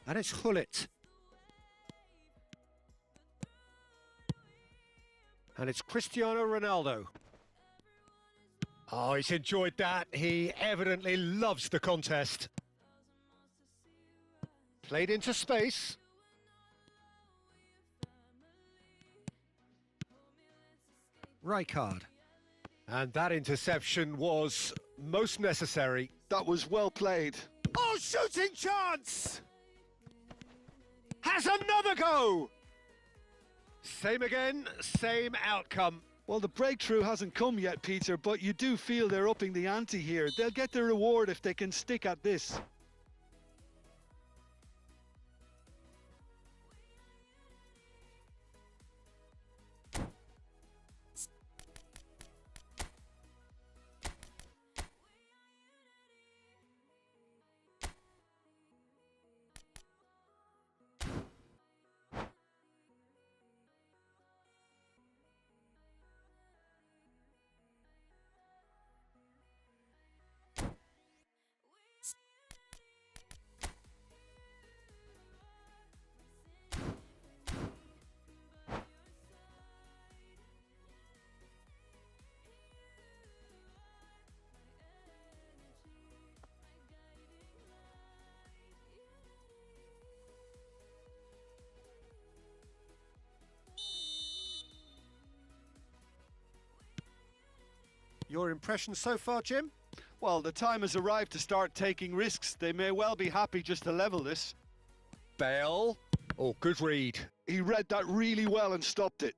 And it's Hullet. And it's Cristiano Ronaldo. Oh, he's enjoyed that. He evidently loves the contest. Played into space. Rijkaard. And that interception was most necessary. That was well played. Oh, shooting chance! Has another go! Same again, same outcome. Well, the breakthrough hasn't come yet, Peter, but you do feel they're upping the ante here. They'll get their reward if they can stick at this. Your impression so far, Jim? Well, the time has arrived to start taking risks. They may well be happy just to level this. Bale. Oh, good read. He read that really well and stopped it.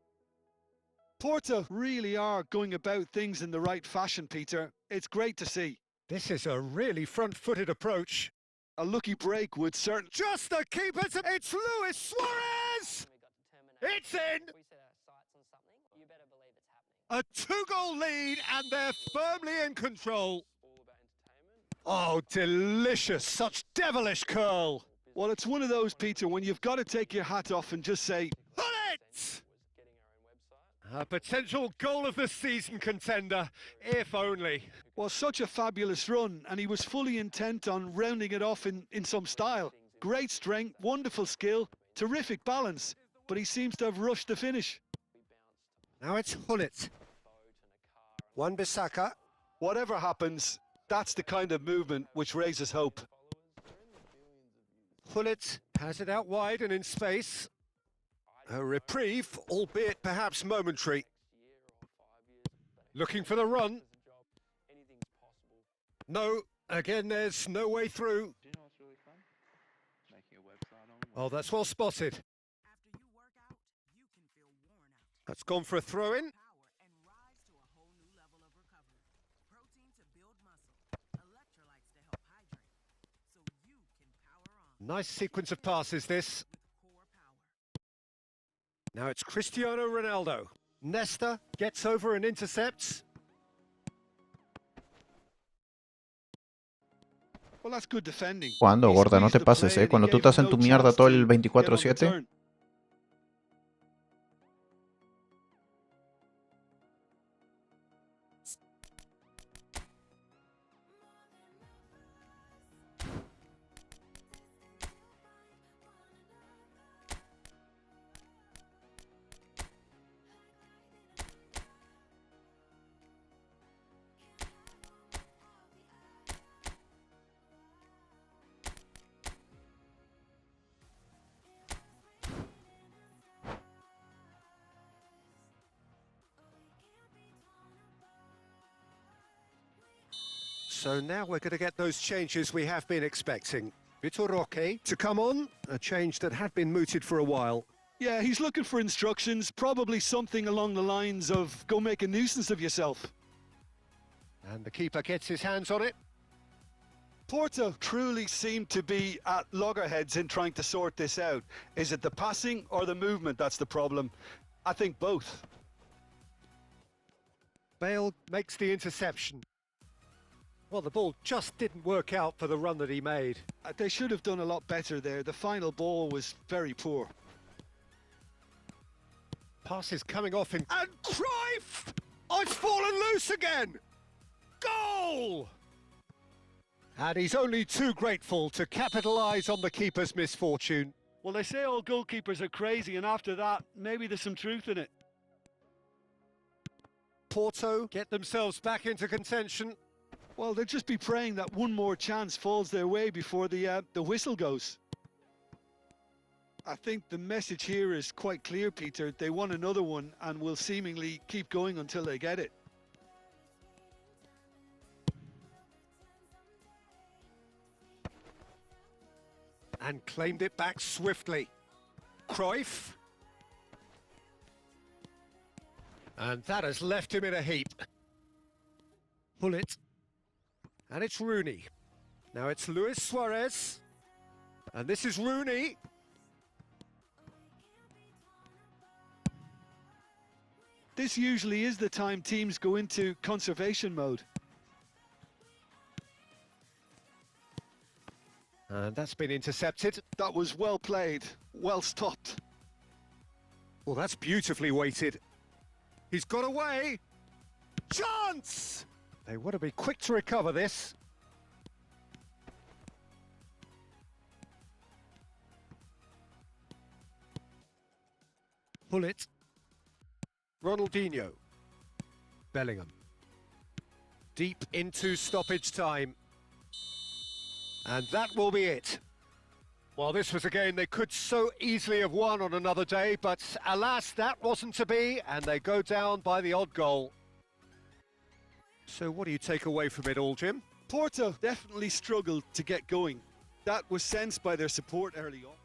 Porto really are going about things in the right fashion, Peter. It's great to see. This is a really front-footed approach. A lucky break would certainly... Just the keeper to... It's Luis Suarez! It's in! A 2-goal lead and they're firmly in control. Oh, delicious. Such devilish curl. Well, it's one of those, Peter, when you've got to take your hat off and just say, Pull it! A potential goal of the season contender, if only. well, such a fabulous run, and he was fully intent on rounding it off in some style. Great strength, wonderful skill, terrific balance, but he seems to have rushed the finish. Now it's Hullet. Wan-Bissaka. Whatever happens, that's the kind of movement which raises hope. Hullet has it out wide and in space. A reprieve, albeit perhaps momentary. Looking for the run. No, again there's no way through. Oh, that's well spotted. That's gone for a throw-in. Nice sequence of passes, this. Now it's Cristiano Ronaldo. Nesta gets over and intercepts. Well, that's good defending. ¿Cuándo, He gorda? No squeezed te the pases, play and he Cuando tú gave estás him en tu no mierda chance todo to el get on the 24/7. turn. So now we're going to get those changes we have been expecting. Vitor Roque to come on, a change that had been mooted for a while. Yeah, he's looking for instructions, probably something along the lines of, go make a nuisance of yourself. And the keeper gets his hands on it. Porto truly seem to be at loggerheads in trying to sort this out. Is it the passing or the movement that's the problem? I think both. Bale makes the interception. Well, the ball just didn't work out for the run that he made. They should have done a lot better there. The final ball was very poor. Pass is coming off in... And Cruyff! Oh, it's fallen loose again! Goal! And he's only too grateful to capitalise on the keeper's misfortune. Well, they say all goalkeepers are crazy, and after that, maybe there's some truth in it. Porto get themselves back into contention. Well, they'll just be praying that one more chance falls their way before the whistle goes. I think the message here is quite clear, Peter. They want another one and will seemingly keep going until they get it. and claimed it back swiftly. Cruyff. And that has left him in a heap. Pull it. And it's Rooney. Now it's Luis Suarez. And this is Rooney. This usually is the time teams go into conservation mode. And that's been intercepted. That was well played, well stopped. Well, that's beautifully weighted. He's got away. Chance! They want to be quick to recover this. Pull it. Ronaldinho. Bellingham. Deep into stoppage time. And that will be it. Well, this was a game they could so easily have won on another day, but alas, that wasn't to be, and they go down by the odd goal. So what do you take away from it all, Jim? Porto definitely struggled to get going. That was sensed by their support early on.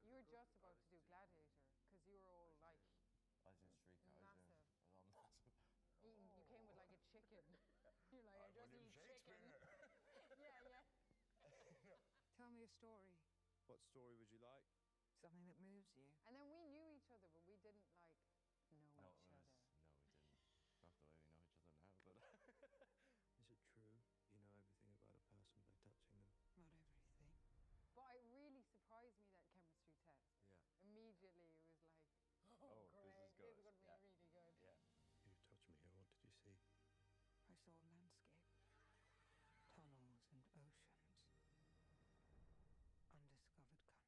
You were just about to do Gladiator, because you were all like massive. Eating, you came with like a chicken. You're like, I just eat chicken. Yeah, yeah. Tell me a story. What story would you like? Something that moves you. And then we knew each other, but we didn't like know each other. No, we didn't. Not the way we know each other now, but... Is it true? You know everything about a person by touching them? Not everything. But it really surprised me, that chemistry test. Yeah. Immediately it was like, oh great, this is going to be really good. Yeah. You touched me here, what did you see? I saw landscape, tunnels and oceans, undiscovered countries.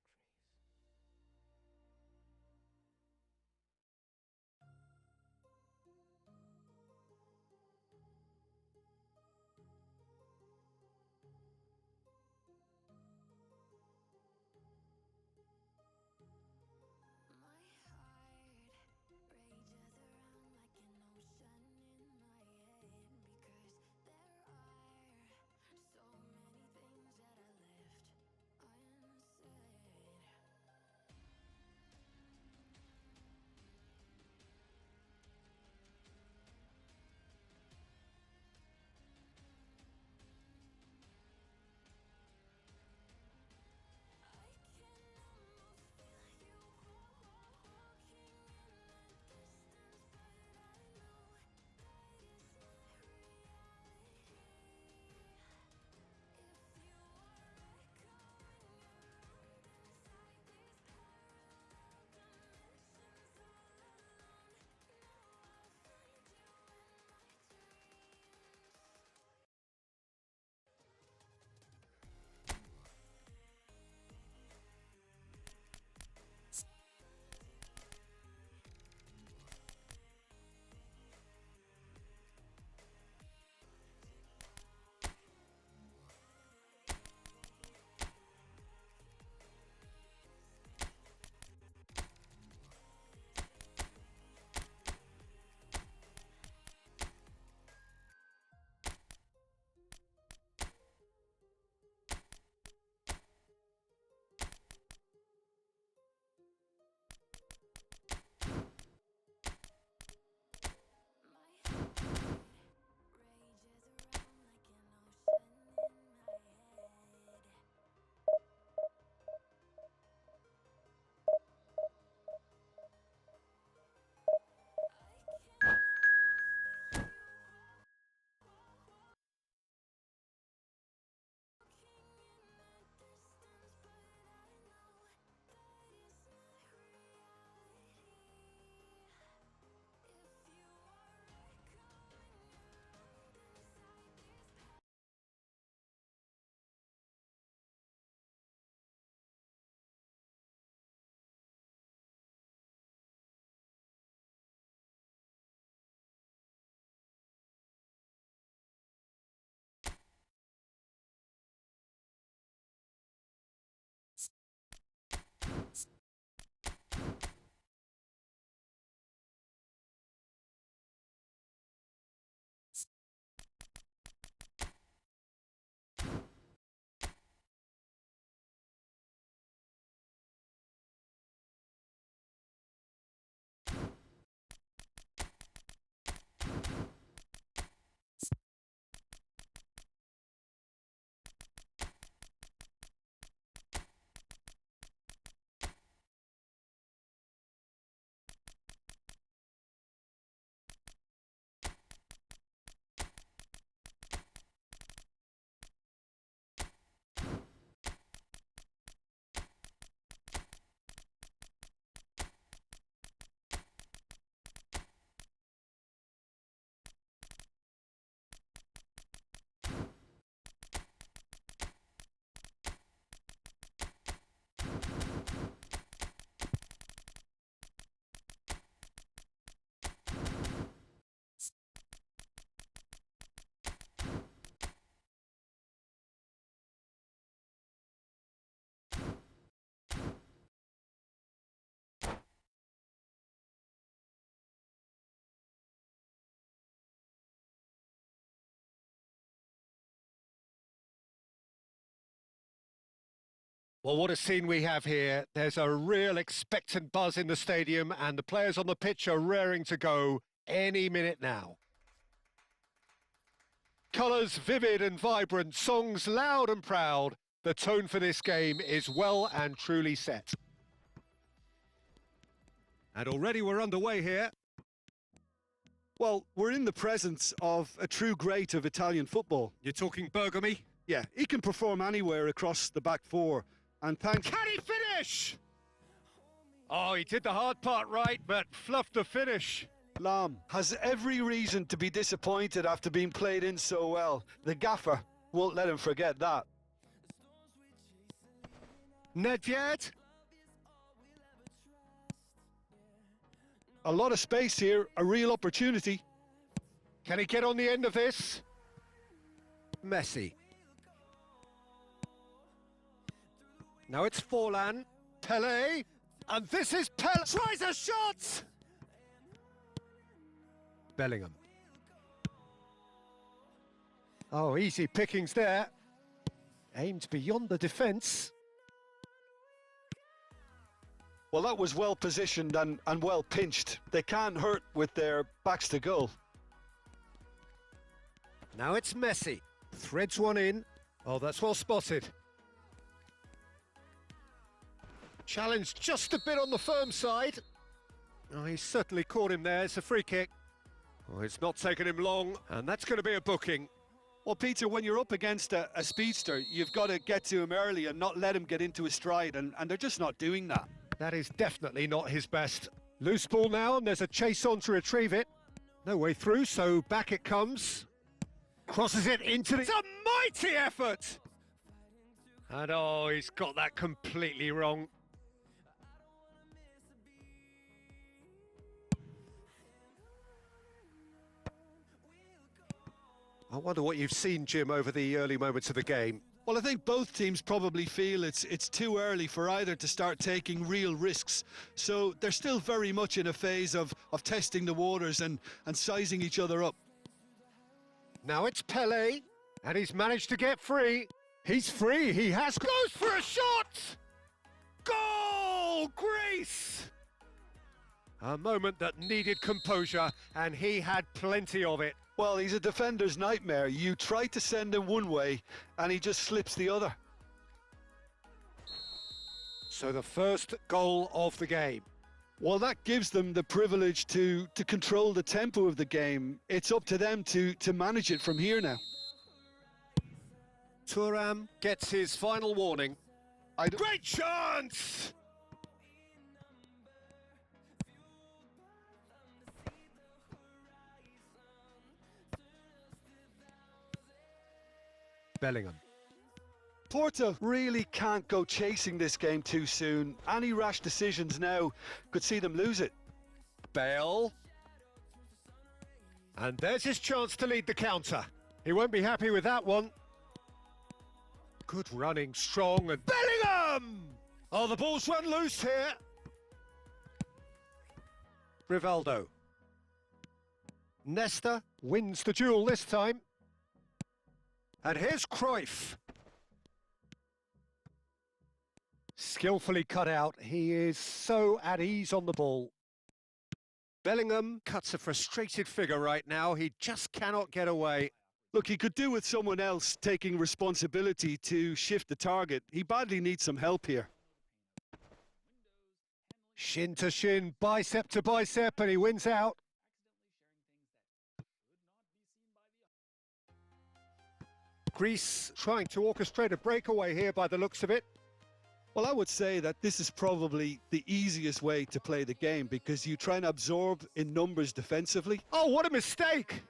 Well, what a scene we have here. There's a real expectant buzz in the stadium, and the players on the pitch are raring to go any minute now. Colours vivid and vibrant, songs loud and proud. The tone for this game is well and truly set. And already we're underway here. Well, we're in the presence of a true great of Italian football. You're talking Bergami? Yeah, he can perform anywhere across the back four. And thanks... Can he finish? Oh, he did the hard part right, but fluffed the finish. Lam has every reason to be disappointed after being played in so well. The gaffer won't let him forget that. Nedved? A lot of space here, a real opportunity. Can he get on the end of this? Messi. Now it's Forlan, Pele, and this is Pele. Tries a shot! Bellingham. Oh, easy pickings there. Aimed beyond the defence. Well, that was well positioned and well pinched. They can't hurt with their backs to goal. Now it's Messi. Threads one in. Oh, that's well spotted. Challenged just a bit on the firm side. Oh, he's certainly caught him there. It's a free kick. Oh, it's not taken him long, and that's going to be a booking. Well, Peter, when you're up against a speedster, you've got to get to him early and not let him get into a stride, and they're just not doing that. That is definitely not his best. Loose ball now, and there's a chase on to retrieve it. No way through, so back it comes. Crosses it into the... It's a mighty effort! And oh, he's got that completely wrong. I wonder what you've seen, Jim, over the early moments of the game. Well, I think both teams probably feel it's too early for either to start taking real risks. So they're still very much in a phase of testing the waters and sizing each other up. Now it's Pele, and he's managed to get free. He's free, he has... Goes for a shot! Goal! Greece! A moment that needed composure, and he had plenty of it. Well, he's a defender's nightmare. You try to send him one way, and he just slips the other. So the first goal of the game. Well, that gives them the privilege to control the tempo of the game. It's up to them to manage it from here now. Thuram gets his final warning. Great chance! Bellingham. Porto really can't go chasing this game too soon. Any rash decisions now could see them lose it. Bale. And there's his chance to lead the counter. He won't be happy with that one. Good running, strong, and Bellingham! Oh, the ball's run loose here. Rivaldo. Nesta wins the duel this time. And here's Cruyff. Skillfully cut out. He is so at ease on the ball. Bellingham cuts a frustrated figure right now. He just cannot get away. Look, he could do with someone else taking responsibility to shift the target. He badly needs some help here. Shin to shin, bicep to bicep, and he wins out. Greece trying to orchestrate a breakaway here by the looks of it. Well, I would say that this is probably the easiest way to play the game because you try and absorb in numbers defensively. Oh, what a mistake!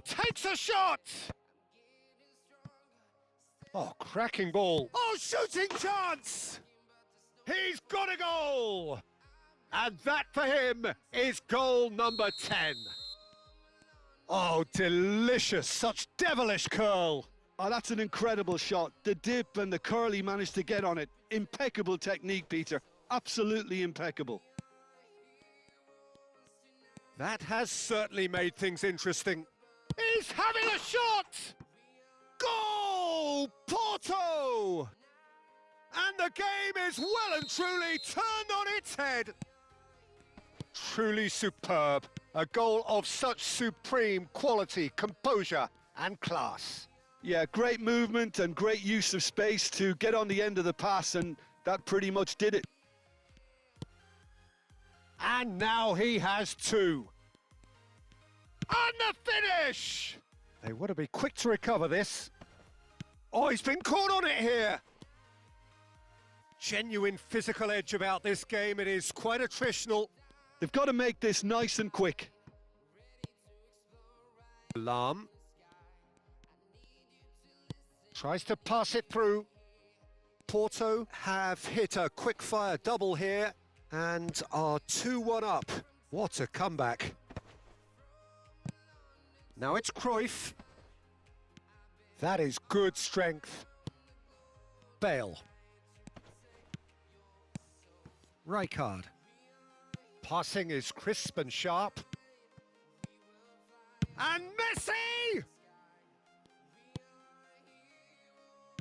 Takes a shot! Oh, cracking ball. Oh, shooting chance! He's got a goal! And that for him is goal number 10. Oh, delicious, such devilish curl. Oh, that's an incredible shot. The dip and the curl he managed to get on it. Impeccable technique, Peter. Absolutely impeccable. That has certainly made things interesting. He's having a shot! Goal! Porto! And the game is well and truly turned on its head. Truly superb. A goal of such supreme quality, composure and class. Yeah, great movement and great use of space to get on the end of the pass, and that pretty much did it. And now he has two. And the finish! They want to be quick to recover this. Oh, he's been caught on it here. Genuine physical edge about this game. It is quite attritional. They've got to make this nice and quick. Alarm. Tries to pass it through. Porto have hit a quick-fire double here and are 2-1 up. What a comeback. Now it's Cruyff. That is good strength. Bale. Rijkaard. Passing is crisp and sharp. And Messi!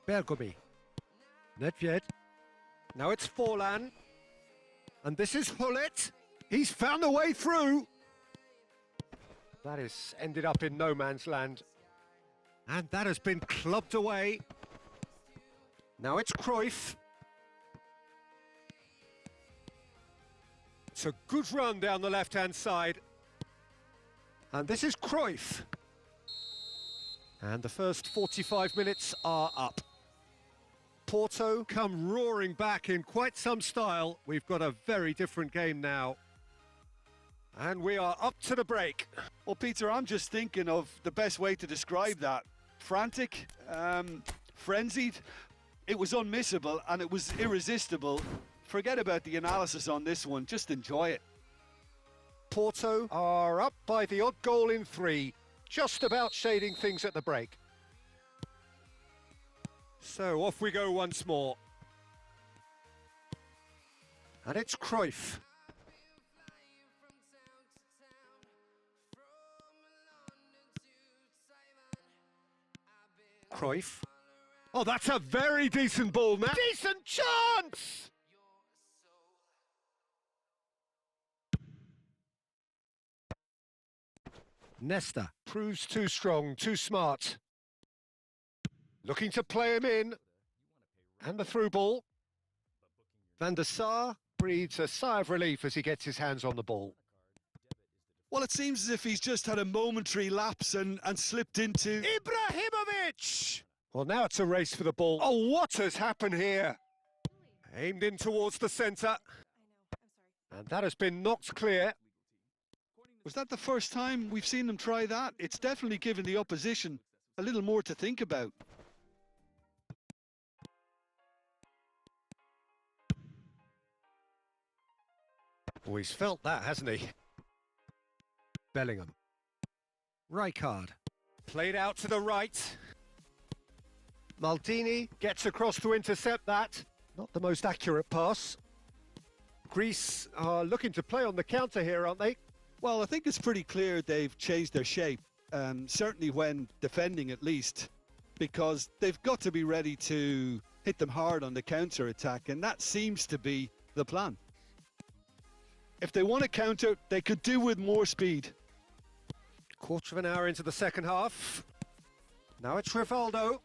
Bergomi. Nedved. Now it's Forlan. And this is Hullet. He's found a way through. That has ended up in no man's land. And that has been clubbed away. Now it's Cruyff. It's a good run down the left-hand side. And this is Cruyff. And the first 45 minutes are up. Porto come roaring back in quite some style. We've got a very different game now. And we are up to the break. Well, Peter, I'm just thinking of the best way to describe that. Frantic, frenzied. It was unmissable and it was irresistible. Forget about the analysis on this one. Just enjoy it. Porto are up by the odd goal in 3. Just about shading things at the break. So off we go once more. And it's Cruyff. Cruyff. Oh, that's a very decent ball now. Decent chance! Nesta proves too strong, too smart. Looking to play him in. And the through ball. Van der Sar breathes a sigh of relief as he gets his hands on the ball. Well, it seems as if he's just had a momentary lapse and slipped into... Ibrahimovic! Well, now it's a race for the ball. Oh, what has happened here? Aimed in towards the centre. And that has been knocked clear. Was that the first time we've seen them try that? It's definitely given the opposition a little more to think about. Oh, he's felt that, hasn't he? Bellingham. Rijkaard. Played out to the right. Maldini gets across to intercept that. Not the most accurate pass. Greece are looking to play on the counter here, aren't they? Well, I think it's pretty clear they've changed their shape, certainly when defending at least, because they've got to be ready to hit them hard on the counter-attack, and that seems to be the plan. If they want to counter, they could do with more speed. Quarter of an hour into the second half. Now it's Rivaldo.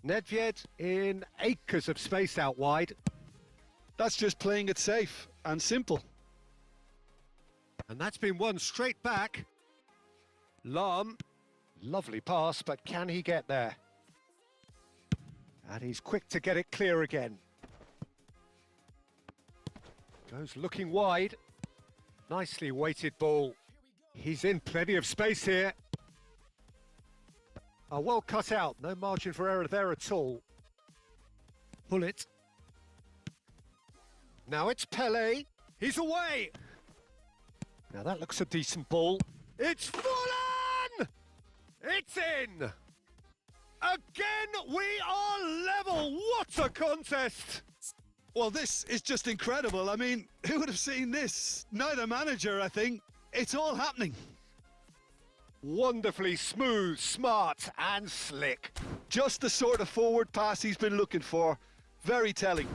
Nedved in acres of space out wide. That's just playing it safe and simple. And that's been won straight back. Lahm. Lovely pass, but can he get there? And he's quick to get it clear again. Goes looking wide. Nicely weighted ball. He's in plenty of space here. Well cut out. No margin for error there at all. Hullet. Now it's Pele. He's away. Now that looks a decent ball. It's Forlan! It's in! Again, we are level. What a contest! Well, this is just incredible. I mean, who would have seen this? Neither manager, I think. It's all happening. Wonderfully smooth, smart and slick. Just the sort of forward pass he's been looking for. Very telling.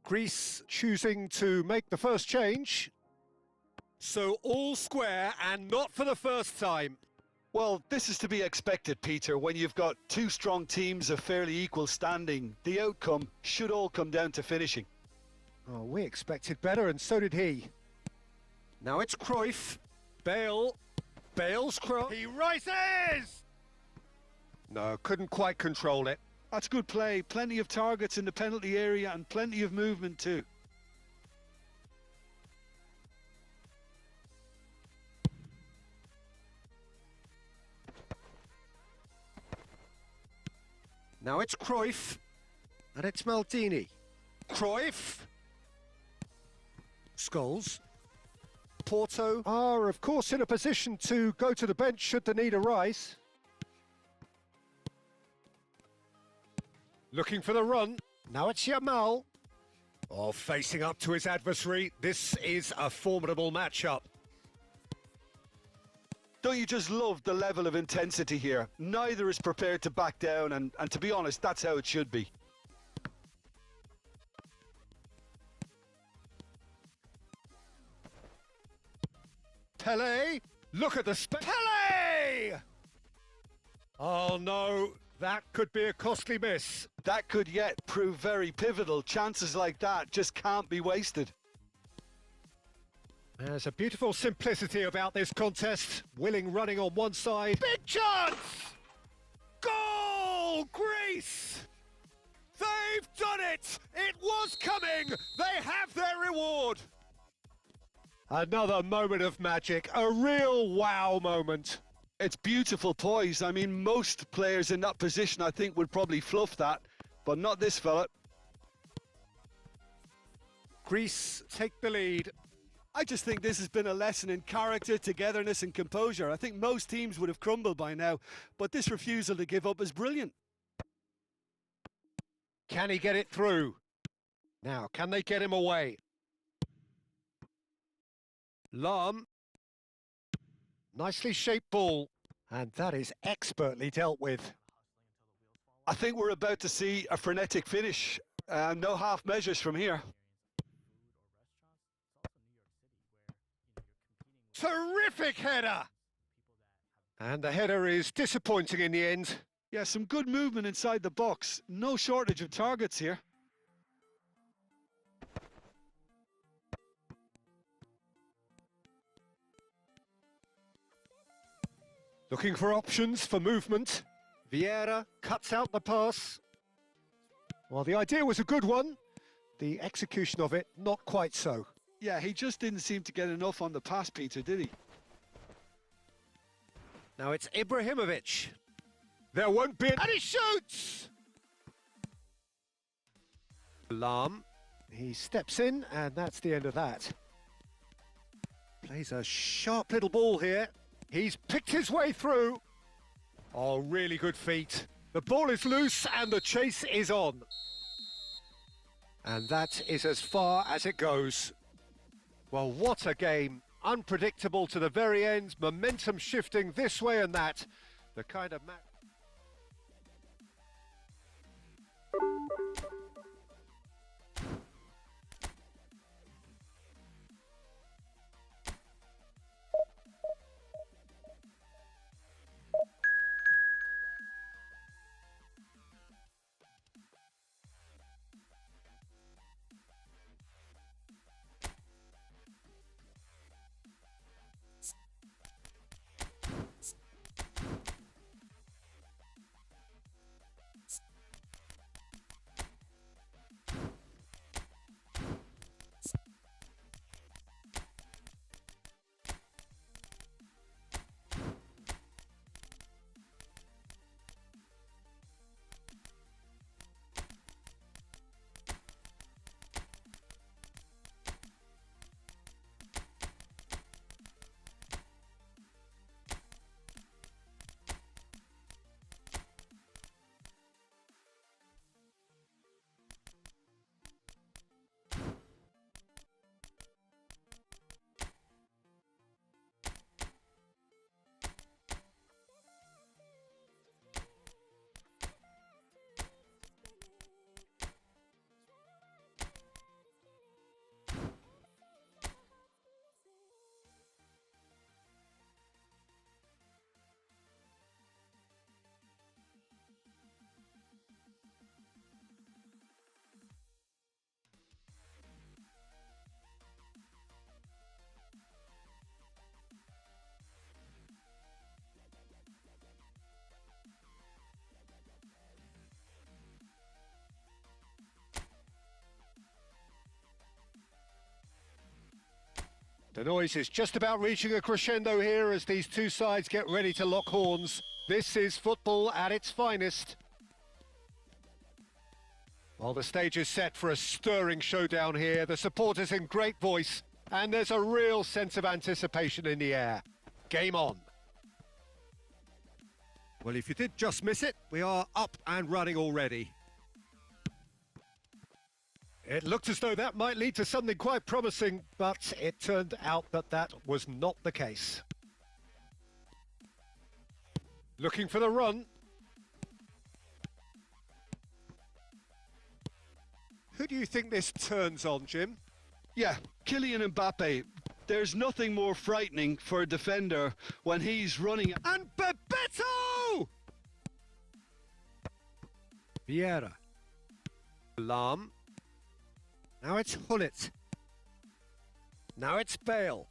Greece choosing to make the first change. So all square and not for the first time. Well, this is to be expected, Peter. When you've got two strong teams of fairly equal standing, the outcome should all come down to finishing. Oh, we expected better, and so did he. Now it's Cruyff. Bale. Bale's cross. He rises! No, couldn't quite control it. That's good play. Plenty of targets in the penalty area and plenty of movement too. Now it's Cruyff. And it's Maldini. Cruyff. Scholes. Porto are, of course, in a position to go to the bench should the need arise. Looking for the run. Now it's Yamal. Oh, facing up to his adversary. This is a formidable matchup. Don't you just love the level of intensity here? Neither is prepared to back down, and to be honest, that's how it should be. Pele, look at the Pele! Oh no, that could be a costly miss. That could yet prove very pivotal. Chances like that just can't be wasted. There's a beautiful simplicity about this contest. Willing running on one side. Big chance! Goal, Greece! They've done it! It was coming! They have their reward! Another moment of magic, a real wow moment. It's beautiful poise. I mean, most players in that position, I think, would probably fluff that, but not this fella. Greece take the lead. I just think this has been a lesson in character, togetherness and composure. I think most teams would have crumbled by now, but this refusal to give up is brilliant. Can he get it through? Now, can they get him away? Lam. Nicely shaped ball. And that is expertly dealt with. I think we're about to see a frenetic finish. No half measures from here. Terrific header! And the header is disappointing in the end. Yeah, some good movement inside the box. No shortage of targets here. Looking for options for movement. Vieira cuts out the pass. Well, the idea was a good one. The execution of it, not quite so. Yeah, he just didn't seem to get enough on the pass, Peter, did he? Now it's Ibrahimovic. There won't be... And he shoots! Lam. He steps in, and that's the end of that. Plays a sharp little ball here. He's picked his way through. Oh, really good feet. The ball is loose, and the chase is on. And that is as far as it goes. Well, what a game. Unpredictable to the very end. Momentum shifting this way and that. The kind of match... The noise is just about reaching a crescendo here as these two sides get ready to lock horns. This is football at its finest. Well, the stage is set for a stirring showdown here. The supporters in great voice, and there's a real sense of anticipation in the air. Game on. Well, if you did just miss it, we are up and running already. It looked as though that might lead to something quite promising, but it turned out that that was not the case. Looking for the run. Who do you think this turns on, Jim? Yeah, Kylian Mbappe. There's nothing more frightening for a defender when he's running. And Bebeto! Vieira. Lam. Now it's Hullet. Now it's Bale.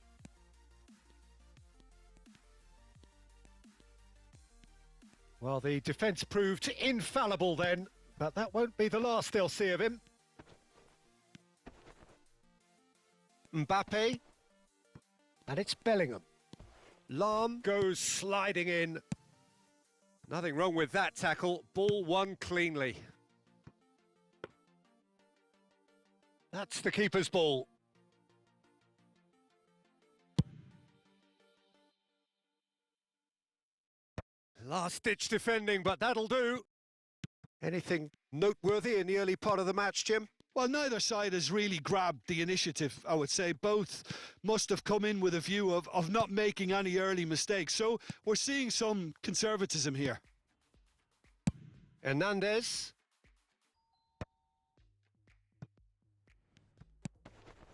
Well, the defence proved infallible then, but that won't be the last they'll see of him. Mbappe. And it's Bellingham. Lam goes sliding in. Nothing wrong with that tackle. Ball won cleanly. That's the keeper's ball. Last-ditch defending, but that'll do. Anything noteworthy in the early part of the match, Jim? Well, neither side has really grabbed the initiative, I would say. Both must have come in with a view of not making any early mistakes. So we're seeing some conservatism here. Hernandez.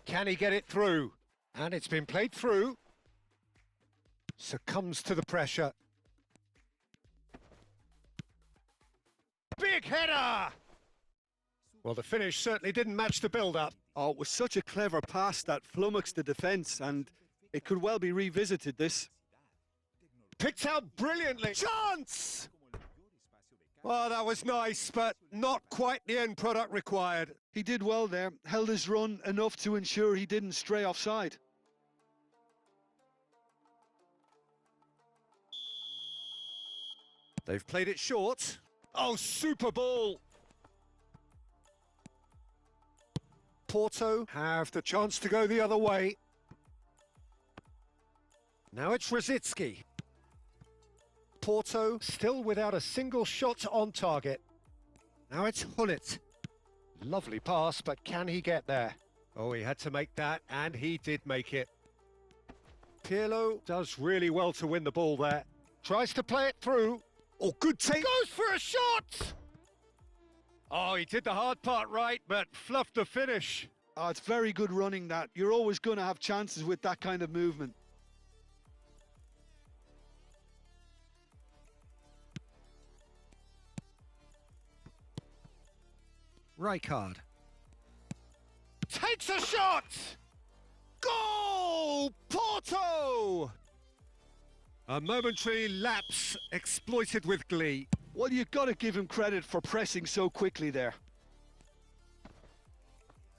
Can he get it through? And it's been played through. Succumbs to the pressure. Big header! Well, the finish certainly didn't match the build-up. Oh, it was such a clever pass that flummoxed the defence, and it could well be revisited, this. Picked out brilliantly. Chance! Oh, that was nice, but not quite the end product required. He did well there, held his run enough to ensure he didn't stray offside. They've played it short. Oh, super ball! Porto have the chance to go the other way. Now it's Rosicki. Porto still without a single shot on target. Now it's Hullet. Lovely pass, but can he get there? Oh, he had to make that, and he did make it. Pirlo does really well to win the ball there. Tries to play it through. Oh, good take. Goes for a shot! Oh, he did the hard part right, but fluffed the finish. Oh, it's very good running, that. You're always going to have chances with that kind of movement. Rijkaard. Takes a shot! Goal! Porto! A momentary lapse exploited with glee. Well, you've got to give him credit for pressing so quickly there.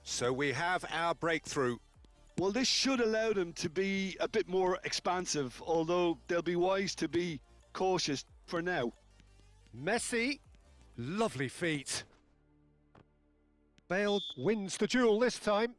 So we have our breakthrough. Well, this should allow them to be a bit more expansive, although they'll be wise to be cautious for now. Messi, lovely feet. Bale wins the duel this time.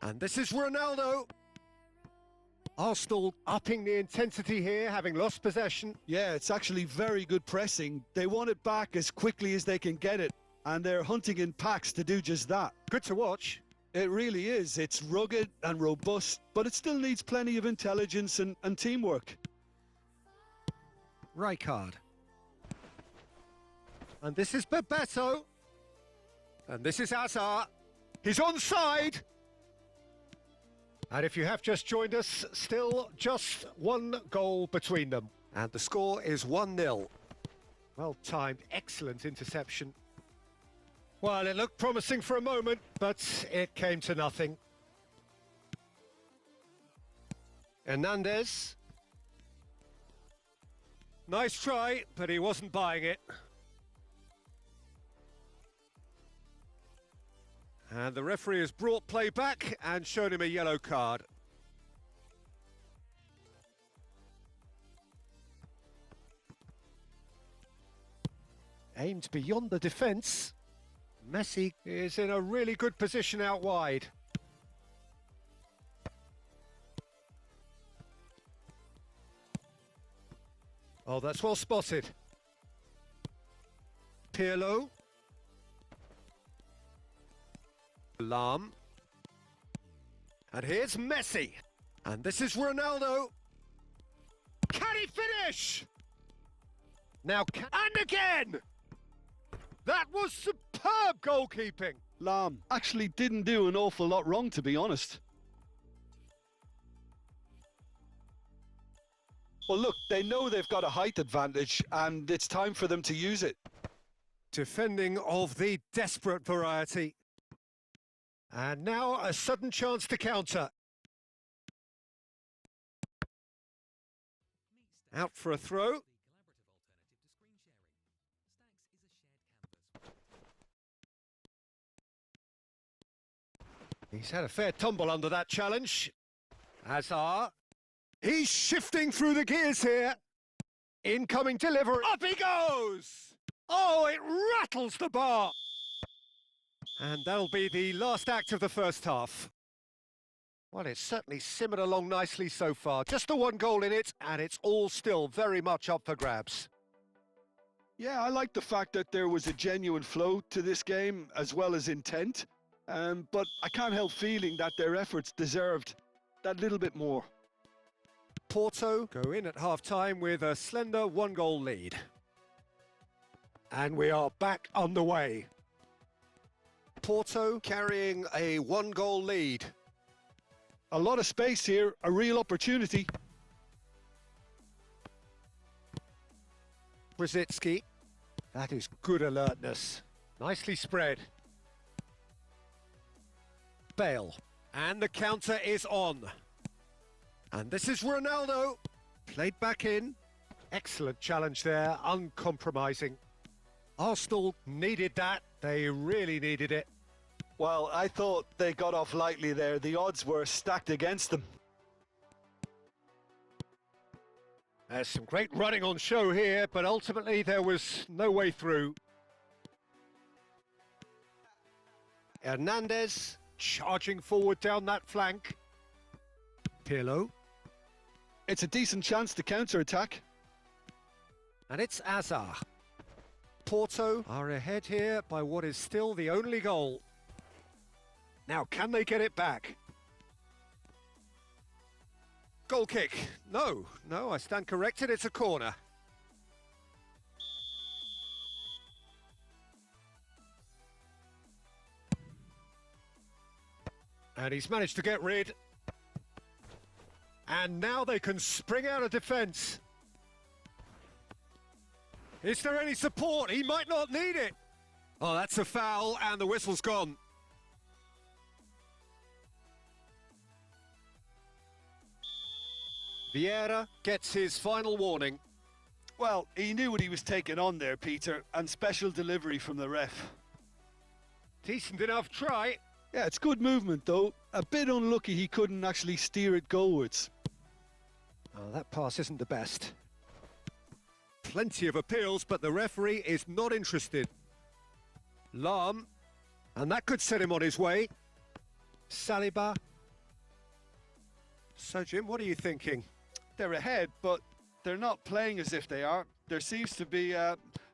And this is Ronaldo. Arsenal upping the intensity here, having lost possession. Yeah, it's actually very good pressing. They want it back as quickly as they can get it, and they're hunting in packs to do just that. Good to watch. It really is. It's rugged and robust, but it still needs plenty of intelligence and teamwork. Rijkaard. And this is Bebeto. And this is Hazard. He's onside. And if you have just joined us, still just one goal between them. And the score is 1-0. Well timed, excellent interception. Well, it looked promising for a moment, but it came to nothing. Hernandez. Nice try, but he wasn't buying it. And the referee has brought play back and shown him a yellow card. Aimed beyond the defence. Messi is in a really good position out wide. Oh, that's well spotted. Pirlo. Lam. And here's Messi. And this is Ronaldo. Can he finish? Now, and again! That was superb goalkeeping. Lam actually didn't do an awful lot wrong, to be honest. Well, look, they know they've got a height advantage, and it's time for them to use it. Defending of the desperate variety. And now a sudden chance to counter. Out for a throw. He's had a fair tumble under that challenge. Hazard. He's shifting through the gears here. Incoming delivery. Up he goes! Oh, it rattles the bar. And that'll be the last act of the first half. Well, it's certainly simmered along nicely so far. Just the one goal in it, and it's all still very much up for grabs. Yeah, I like the fact that there was a genuine flow to this game, as well as intent. But I can't help feeling that their efforts deserved that little bit more. Porto go in at half-time with a slender one-goal lead. And we are back underway. Porto carrying a one-goal lead. A lot of space here, a real opportunity. Brzezinski. That is good alertness. Nicely spread. Bale. And the counter is on. And this is Ronaldo. Played back in. Excellent challenge there, uncompromising. Arsenal needed that. They really needed it. Well, I thought they got off lightly there. The odds were stacked against them. There's some great running on show here, but ultimately there was no way through. Hernandez charging forward down that flank. Pirlo. It's a decent chance to counter-attack. And it's Hazard. Porto are ahead here by what is still the only goal. Now, can they get it back? Goal kick. No, I stand corrected. It's a corner. And he's managed to get rid. And now they can spring out of defence. Is there any support? He might not need it. Oh, that's a foul, and the whistle's gone. Vieira gets his final warning. Well, he knew what he was taking on there, Peter, and special delivery from the ref. Decent enough try. Yeah, it's good movement, though. A bit unlucky he couldn't actually steer it goalwards. Oh, that pass isn't the best. Plenty of appeals, but the referee is not interested. Lam, and that could set him on his way. Saliba. So, Jim, what are you thinking? They're ahead, but they're not playing as if they are. There seems to be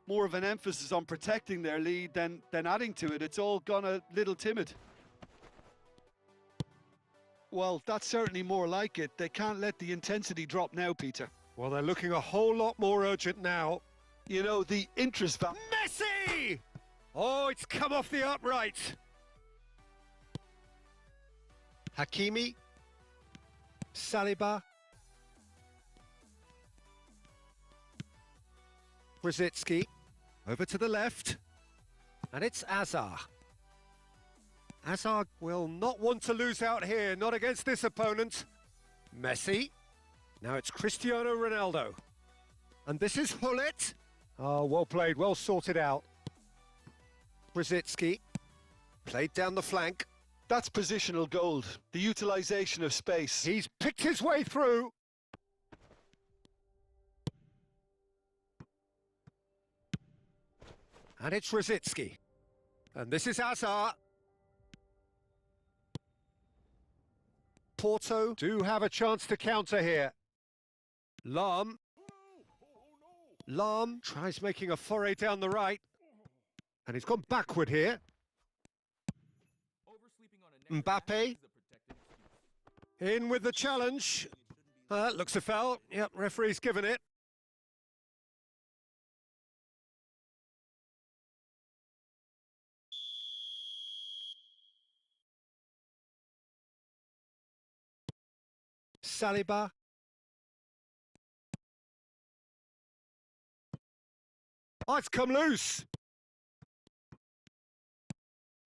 more of an emphasis on protecting their lead than adding to it. It's all gone a little timid. Well, that's certainly more like it. They can't let the intensity drop now, Peter. Well, they're looking a whole lot more urgent now. You know, the interest value. Messi! Oh, it's come off the upright. Hakimi. Saliba. Brzezinski. Over to the left. And it's Hazard. Hazard will not want to lose out here, not against this opponent. Messi. Now it's Cristiano Ronaldo. And this is Hullet. Oh, well played, well sorted out. Brzezinski played down the flank. That's positional gold, the utilisation of space. He's picked his way through. And it's Brzezinski. And this is Hazard. Porto do have a chance to counter here. Lahm tries making a foray down the right. And he's gone backward here. Mbappe in with the challenge. Looks a foul. Yep, referee's given it. Saliba. Oh, it's come loose.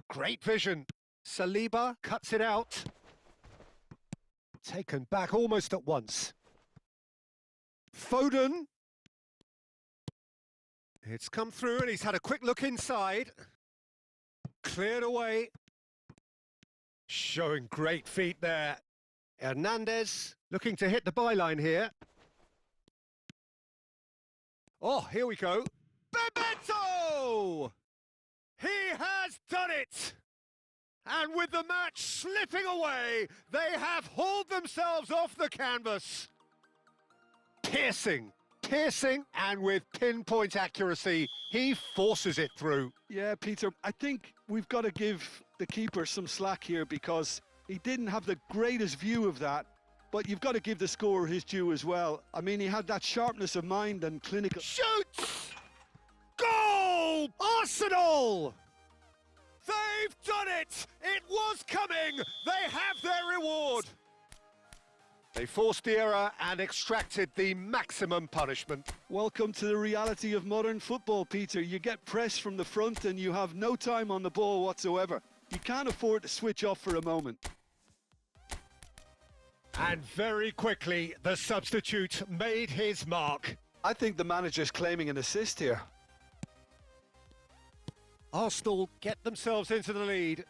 Great vision. Saliba cuts it out. Taken back almost at once. Foden. It's come through and he's had a quick look inside. Cleared away. Showing great feet there. Hernandez looking to hit the byline here. Oh, here we go. Bebeto! He has done it! And with the match slipping away, they have hauled themselves off the canvas. Piercing, and with pinpoint accuracy, he forces it through. Yeah, Peter, I think we've got to give the keeper some slack here because he didn't have the greatest view of that, but you've got to give the scorer his due as well. I mean, he had that sharpness of mind and clinical... Shoots! Goal! Arsenal! They've done it! It was coming! They have their reward! They forced the error and extracted the maximum punishment. Welcome to the reality of modern football, Peter. You get pressed from the front and you have no time on the ball whatsoever. You can't afford to switch off for a moment. And very quickly, the substitute made his mark. I think the manager's claiming an assist here. Arsenal get themselves into the lead.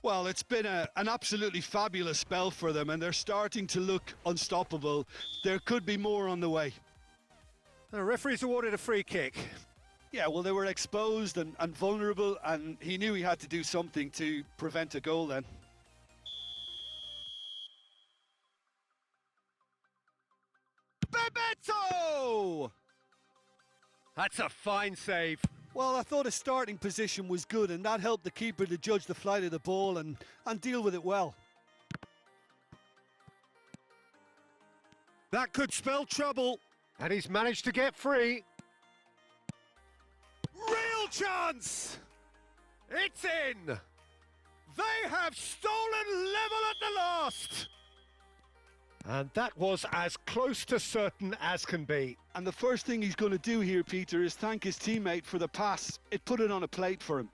Well, it's been an absolutely fabulous spell for them, and they're starting to look unstoppable. There could be more on the way. The referee's awarded a free kick. Yeah, well, they were exposed and vulnerable, and he knew he had to do something to prevent a goal then. Bebeto! That's a fine save. Well, I thought his starting position was good, and that helped the keeper to judge the flight of the ball and deal with it well. That could spell trouble. And he's managed to get free. Real chance! It's in! They have stolen level at the last! And that was as close to certain as can be. And the first thing he's going to do here, Peter, is thank his teammate for the pass. It put it on a plate for him.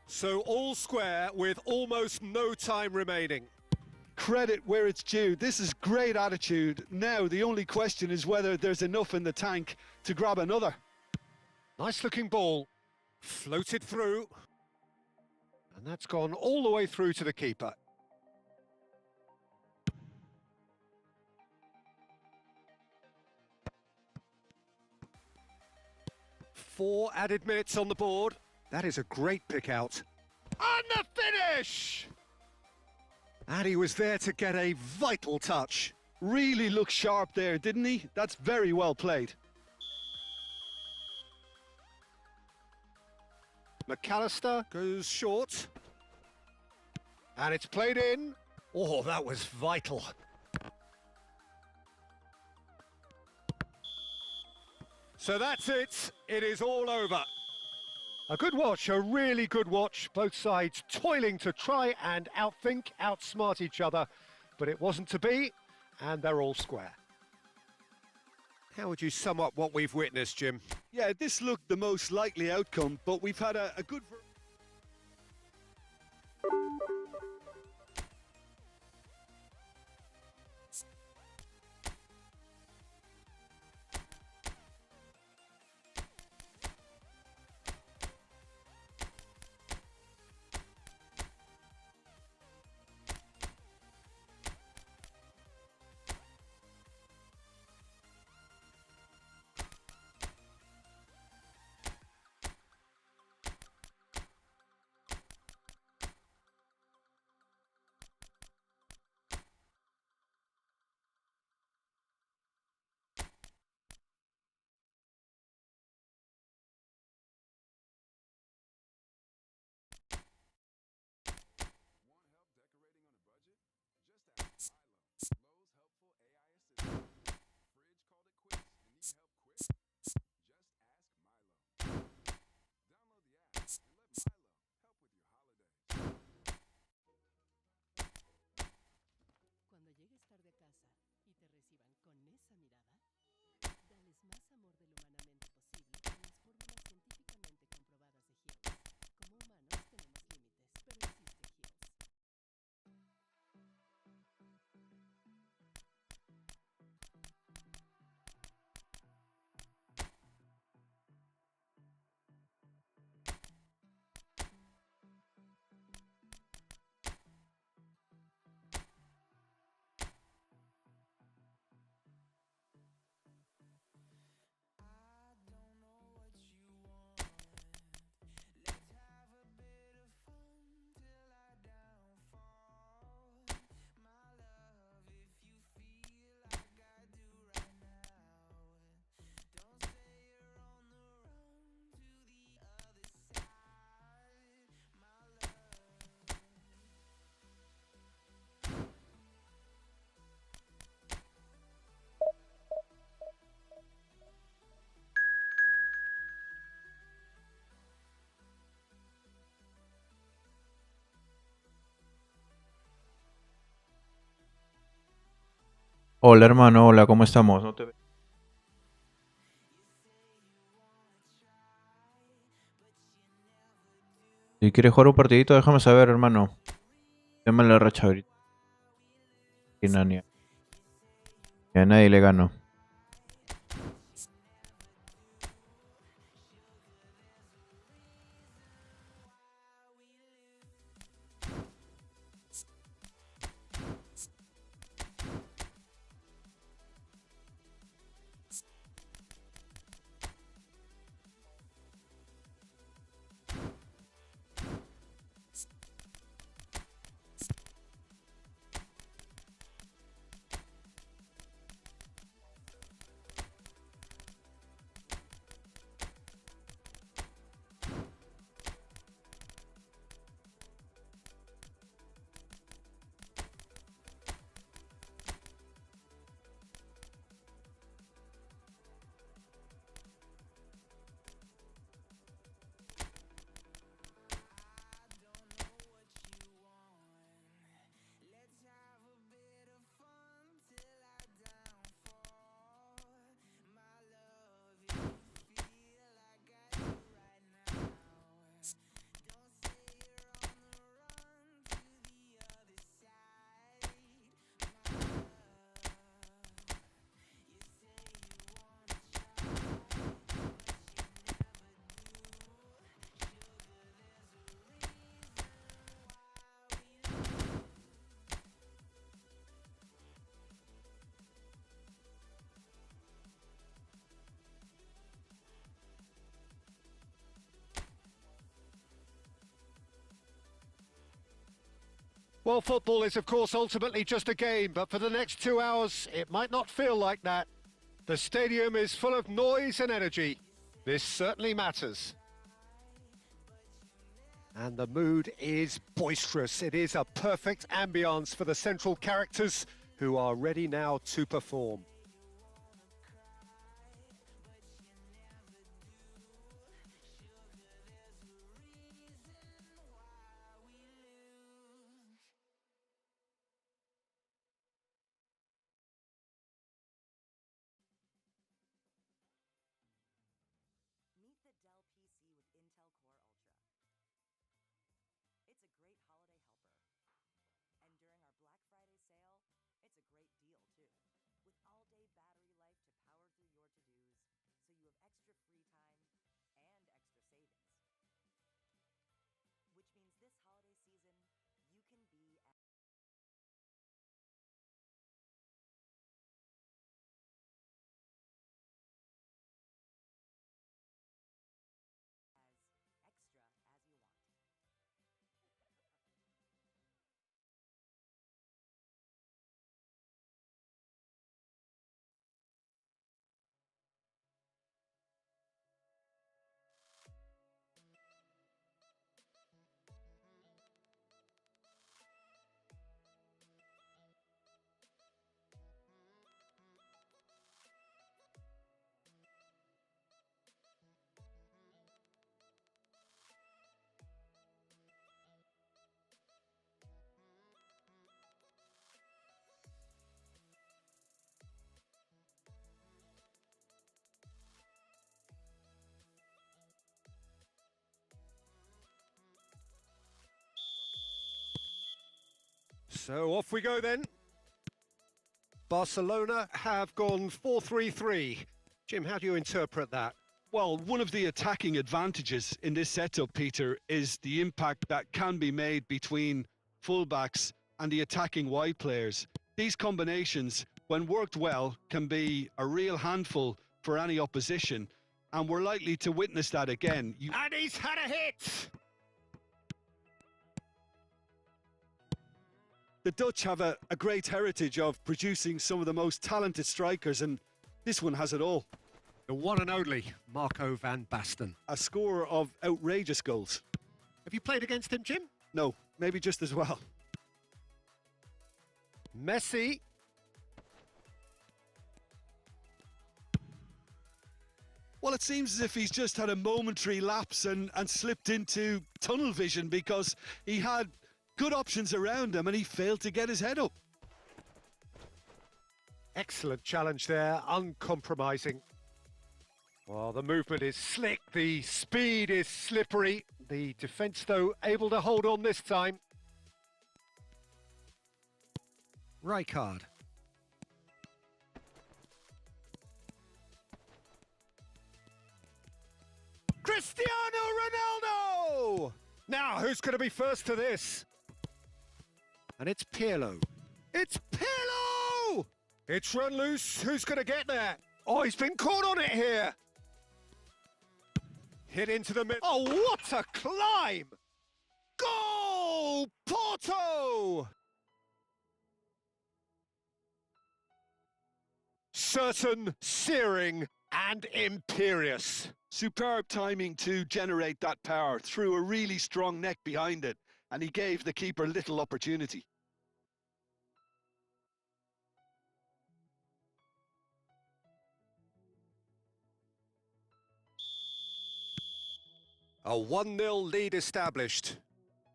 So all square with almost no time remaining. Credit where it's due. This is great attitude. Now, the only question is whether there's enough in the tank to grab another. Nice looking ball. Floated through. And that's gone all the way through to the keeper. Four added minutes on the board. That is a great pick out. And the finish! And he was there to get a vital touch. Really looked sharp there, didn't he? That's very well played. McAllister goes short. And it's played in. Oh, that was vital. So that's it. It is all over. A good watch, a really good watch. Both sides toiling to try and outthink, outsmart each other. But it wasn't to be, and they're all square. How would you sum up what we've witnessed, Jim? Yeah, this looked the most likely outcome, but we've had a good... Hola hermano, hola, ¿cómo estamos? No te ve- Si quieres jugar un partidito, déjame saber, hermano. Dame la racha ahorita. Y Nania. Y a nadie le gano. Well, football is, of course, ultimately just a game, but for the next 2 hours, it might not feel like that. The stadium is full of noise and energy. This certainly matters. And the mood is boisterous. It is a perfect ambience for the central characters who are ready now to perform. Meet the Dell PC with Intel Core Ultra. It's a great holiday helper. And during our Black Friday sale, it's a great deal too. With all-day battery life to power through your to-dos, so you have extra free time and extra savings. Which means this holiday season, you can be as extra as you want. So off we go then. Barcelona have gone 4-3-3. Jim, how do you interpret that? Well, one of the attacking advantages in this setup, Peter, is the impact that can be made between fullbacks and the attacking wide players. These combinations, when worked well, can be a real handful for any opposition, and we're likely to witness that again. And he's had a hit! The Dutch have a great heritage of producing some of the most talented strikers, and this one has it all. The one and only Marco van Basten. A scorer of outrageous goals. Have you played against him, Jim? No, maybe just as well. Messi. Well, it seems as if he's just had a momentary lapse and slipped into tunnel vision, because he had good options around him and he failed to get his head up. Excellent challenge there, uncompromising. Well, the movement is slick, the speed is slippery. The defence, though, able to hold on this time. Rijkaard. Cristiano Ronaldo! Now, who's going to be first to this? And it's Pirlo. It's Pirlo! It's run loose. Who's going to get there? Oh, he's been caught on it here. Hit into the middle. Oh, what a climb! Goal! Porto! Certain, searing, and imperious. Superb timing to generate that power, threw a really strong neck behind it, and he gave the keeper little opportunity. A 1-0 lead established.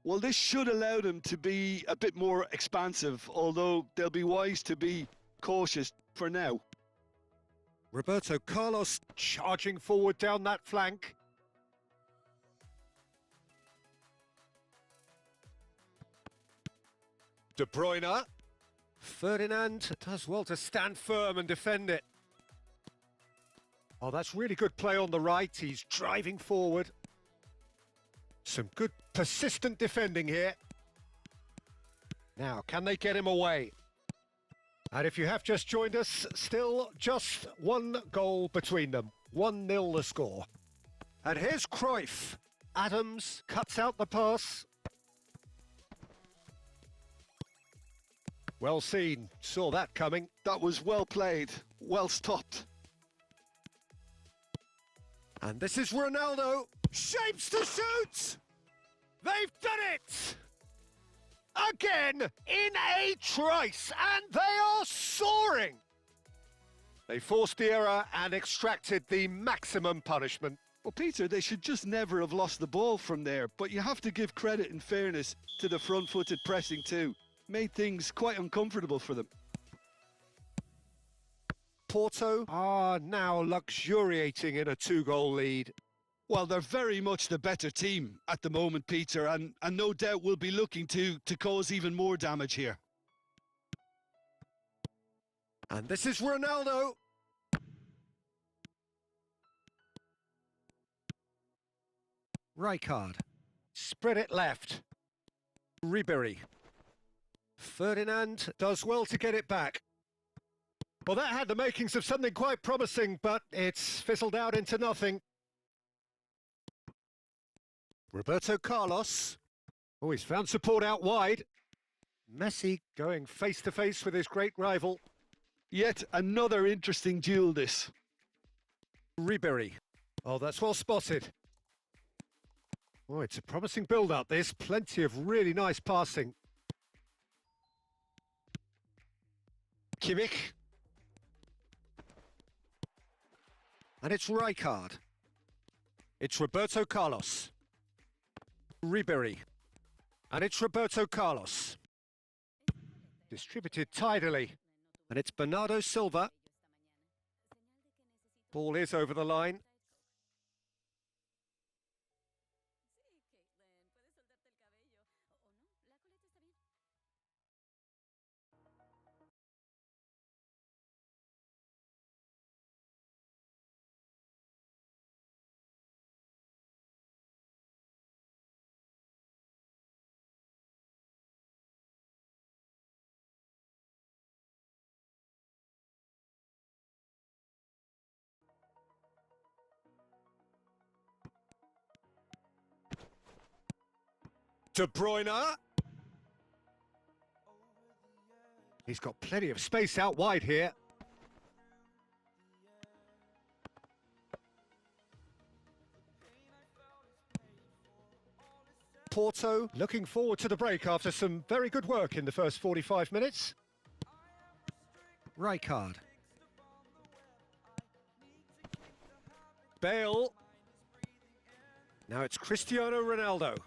Well, this should allow them to be a bit more expansive, although they'll be wise to be cautious for now. Roberto Carlos charging forward down that flank. De Bruyne. Ferdinand does well to stand firm and defend it. Oh, that's really good play on the right. He's driving forward. Some good persistent defending here. Now, can they get him away? And if you have just joined us, still just one goal between them. 1-0 the score. And here's Cruyff. Adams cuts out the pass. Well seen. Saw that coming. That was well played, well stopped. And this is Ronaldo. Shapes to shoot! They've done it! Again, in a trice, and they are soaring! They forced the error and extracted the maximum punishment. Well, Peter, they should just never have lost the ball from there, but you have to give credit and fairness to the front-footed pressing too. Made things quite uncomfortable for them. Porto are now luxuriating in a 2-goal lead. Well, they're very much the better team at the moment, Peter, and no doubt will be looking to cause even more damage here. And this is Ronaldo. Rijkaard. Spread it left. Ribéry. Ferdinand does well to get it back. Well, that had the makings of something quite promising, but it's fizzled out into nothing. Roberto Carlos. Oh, he's found support out wide. Messi going face-to-face with his great rival. Yet another interesting duel, this. Ribéry. Oh, that's well spotted. Oh, it's a promising build-up, this. Plenty of really nice passing. Kimmich. And it's Rijkaard. It's Roberto Carlos. Ribéry. And it's Roberto Carlos. Distributed tidily. And it's Bernardo Silva. Ball is over the line. De Bruyne. He's got plenty of space out wide here. Porto looking forward to the break after some very good work in the first 45 minutes. Rijkaard. Bale. Now it's Cristiano Ronaldo.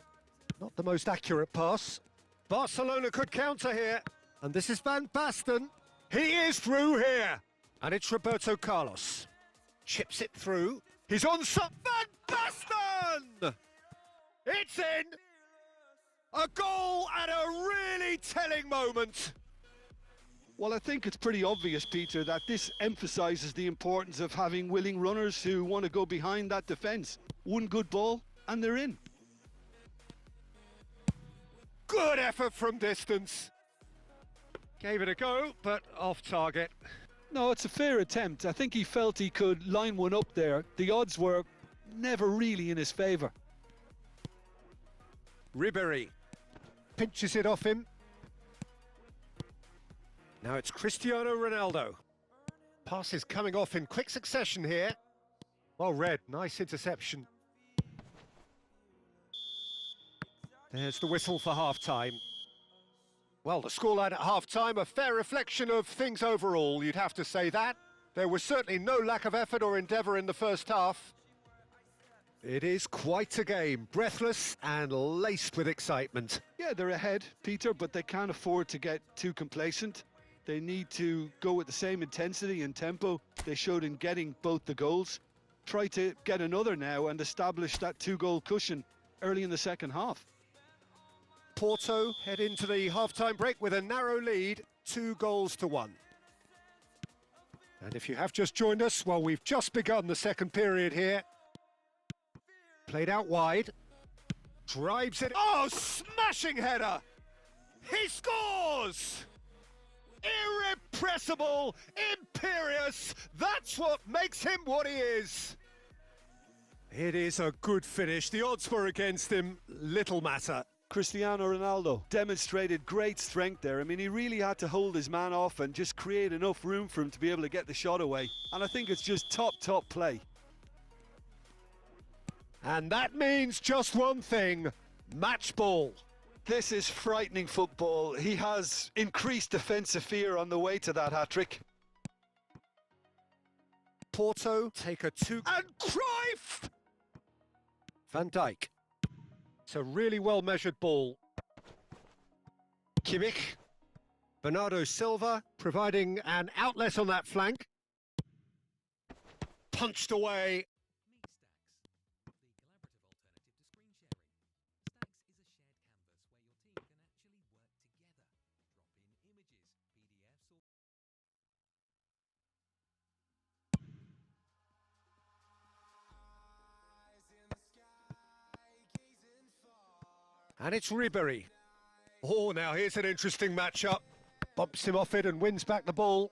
Not the most accurate pass. Barcelona could counter here. And this is Van Basten. He is through here. And it's Roberto Carlos. Chips it through. He's on some Van Basten! It's in! A goal at a really telling moment. Well, I think it's pretty obvious, Peter, that this emphasises the importance of having willing runners who want to go behind that defence. One good ball, and they're in. Good effort from distance. Gave it a go, but off target. No, it's a fair attempt. I think he felt he could line one up there. The odds were never really in his favour. Ribéry pinches it off him. Now it's Cristiano Ronaldo. Pass is coming off in quick succession here. Well read, nice interception. There's the whistle for half-time. Well, the scoreline at half-time, a fair reflection of things overall, you'd have to say that. There was certainly no lack of effort or endeavour in the first half. It is quite a game, breathless and laced with excitement. Yeah, they're ahead, Peter, but they can't afford to get too complacent. They need to go with the same intensity and tempo they showed in getting both the goals. Try to get another now and establish that two-goal cushion early in the second half. Porto head into the half-time break with a narrow lead, 2-1. And if you have just joined us, well, we've just begun the second period here. Played out wide. Drives it. Oh, smashing header! He scores! Irrepressible, imperious, that's what makes him what he is. It is a good finish. The odds were against him, little matter. Cristiano Ronaldo demonstrated great strength there. I mean, he really had to hold his man off and just create enough room for him to be able to get the shot away. And I think it's just top play. And that means just one thing, match ball. This is frightening football. He has increased defensive fear on the way to that hat-trick. Porto take a 2... And Cruyff! Van Dijk. It's a really well-measured ball. Kimmich. Bernardo Silva providing an outlet on that flank. Punched away. And it's Ribéry. Oh, now here's an interesting matchup. Bumps him off it and wins back the ball.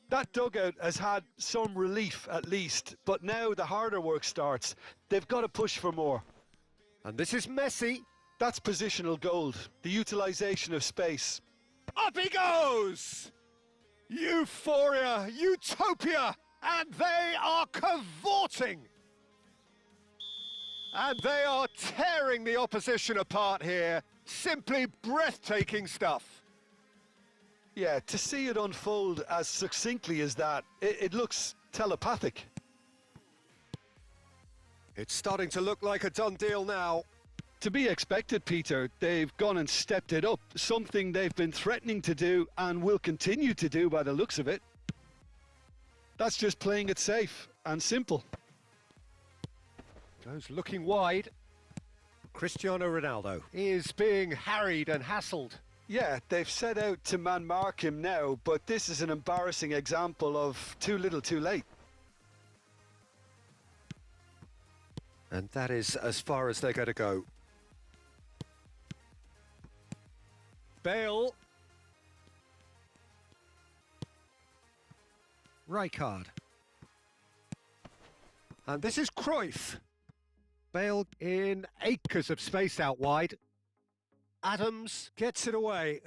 That dugout has had some relief at least, but now the harder work starts. They've got to push for more. And this is Messi. That's positional gold, the utilisation of space. Up he goes! Euphoria, utopia, and they are cavorting. And they are tearing the opposition apart here. Simply breathtaking stuff. Yeah, to see it unfold as succinctly as that, it looks telepathic. It's starting to look like a done deal now. To be expected, Peter. They've gone and stepped it up, something they've been threatening to do and will continue to do by the looks of it. That's just playing it safe and simple. Goes looking wide. Cristiano Ronaldo is being harried and hassled. Yeah, they've set out to man-mark him now, but this is an embarrassing example of too little too late. And that is as far as they're going to go. Bale. Rijkaard. And this is Cruyff. Bale in acres of space out wide. Adams gets it away.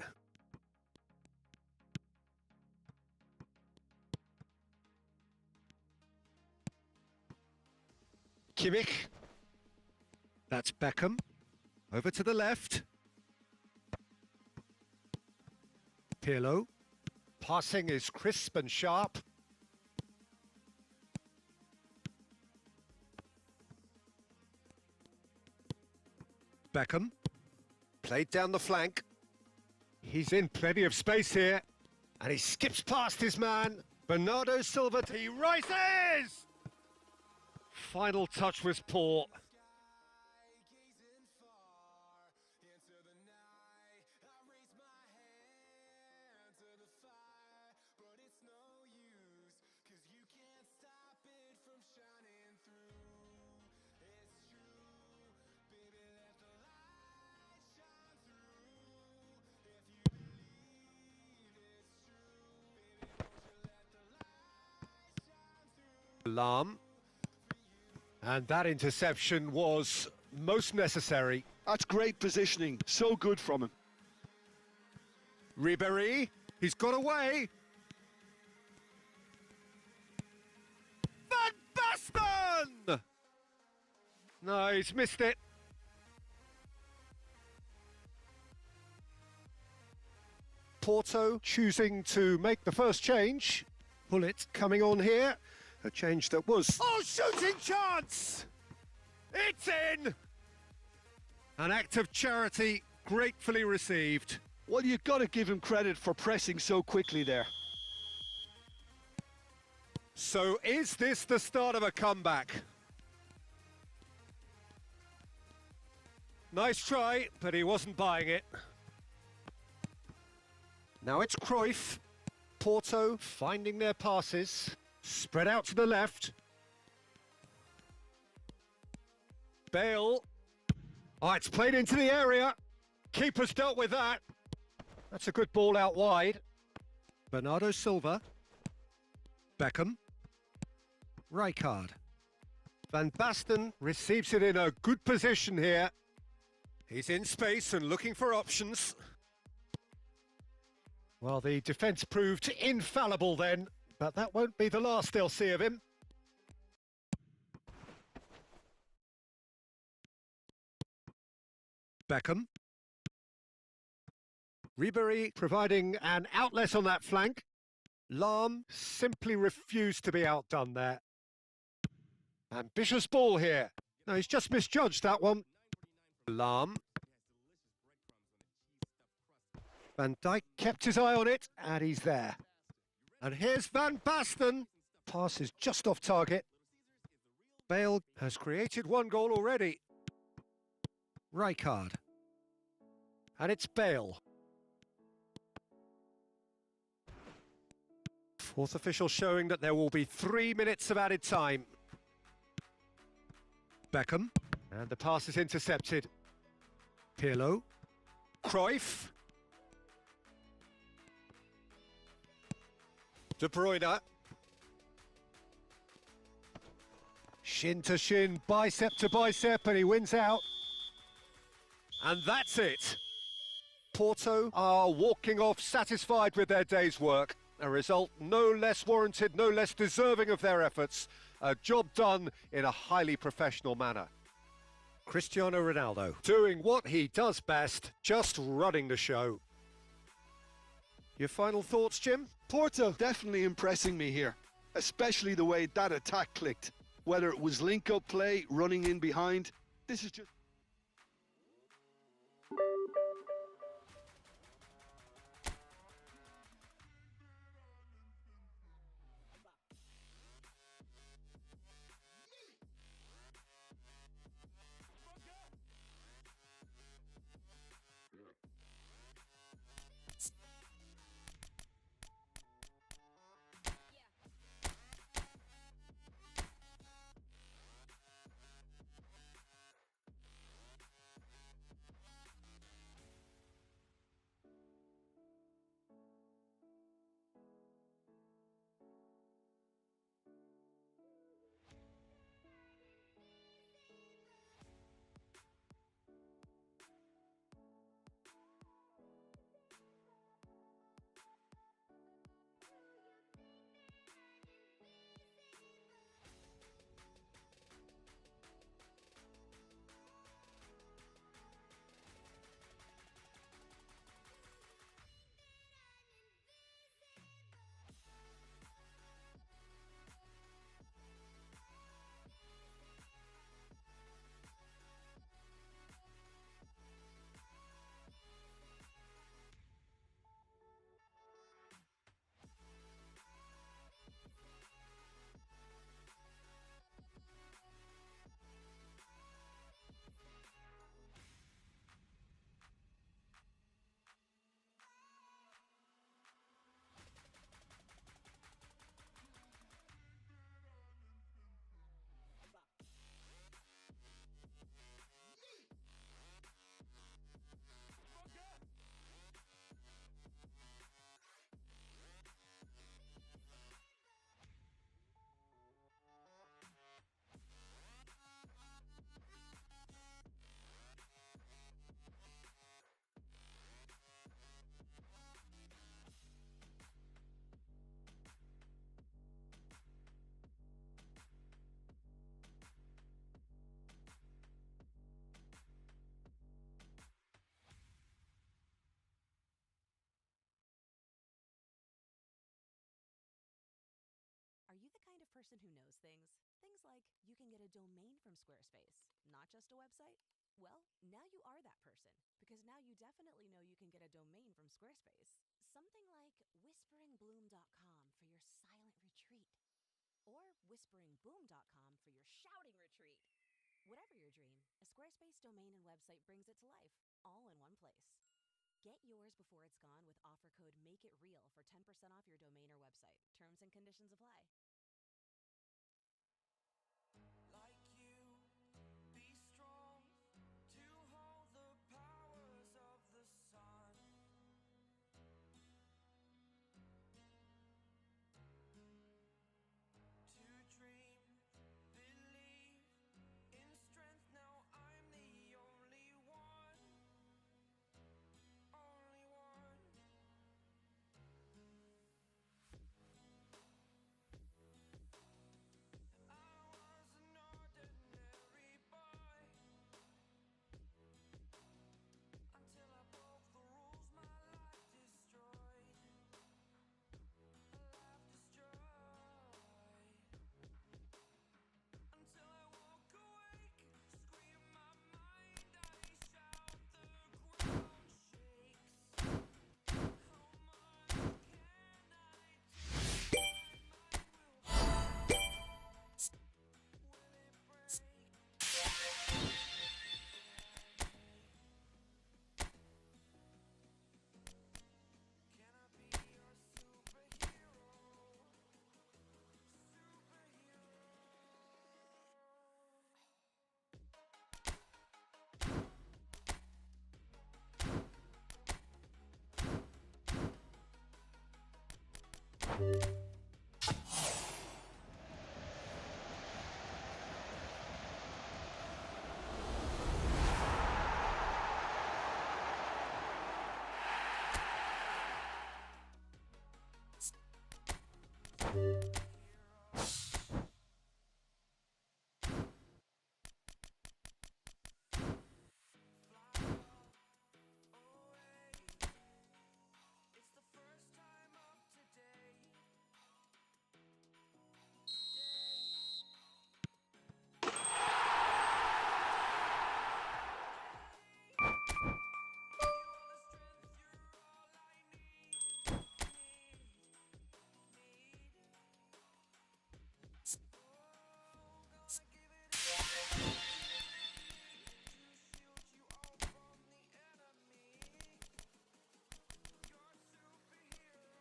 Kimmich. That's Beckham. Over to the left. Pirlo. Passing is crisp and sharp. Beckham. Played down the flank. He's in plenty of space here. And he skips past his man. Bernardo Silva, he rises! Final touch was poor. Alarm. And that interception was most necessary. That's great positioning. So good from him. Ribéry, he's got away. Van Basten! No, he's missed it. Porto choosing to make the first change. Bullet coming on here. A change that was... Oh, shooting chance! It's in! An act of charity gratefully received. Well, you've got to give him credit for pressing so quickly there. So is this the start of a comeback? Nice try, but he wasn't buying it. Now it's Cruyff. Porto finding their passes. Spread out to the left. Bale. Oh, it's played into the area. Keeper's dealt with that. That's a good ball out wide. Bernardo Silva. Beckham. Rijkaard. Van Basten receives it in a good position here. He's in space and looking for options. Well, the defence proved infallible then, but that won't be the last they'll see of him. Beckham. Ribéry providing an outlet on that flank. Lahm simply refused to be outdone there. Ambitious ball here. No, he's just misjudged that one. Lahm. Van Dijk kept his eye on it, and he's there. And here's Van Basten. Pass is just off target. Bale has created one goal already. Rijkaard. And it's Bale. Fourth official showing that there will be 3 minutes of added time. Beckham. And the pass is intercepted. Pirlo. Cruyff. De Bruyne. Shin to shin, bicep to bicep, and he wins out. And that's it. Porto are walking off satisfied with their day's work. A result no less warranted, no less deserving of their efforts. A job done in a highly professional manner. Cristiano Ronaldo doing what he does best, just running the show. Your final thoughts, Jim? Porto definitely impressing me here, especially the way that attack clicked. Whether it was link-up play, running in behind, this is just... person who knows things. Things like you can get a domain from Squarespace, not just a website. Well, now you are that person, because now you definitely know you can get a domain from Squarespace. Something like whisperingbloom.com for your silent retreat, or whisperingboom.com for your shouting retreat. Whatever your dream, a Squarespace domain and website brings it to life, all in one place. Get yours before it's gone with offer code MAKEITREAL for 10% off your domain or website. Terms and conditions apply. Like you, be strong to hold the powers of the sun. To dream, believe in strength. Now I'm the only one. Only one. I was an ordinary boy until I broke the rules. My life destroyed. Life destroyed. Until I walk awake, scream my mind, I shout, the ground shakes. How much can I take? My mind will it break? Can I be your superhero? Superhero. It's the first time of today. You are the strength, you're all I need. Oh, gonna give it everything to shield you all from the enemy. You're a superhero.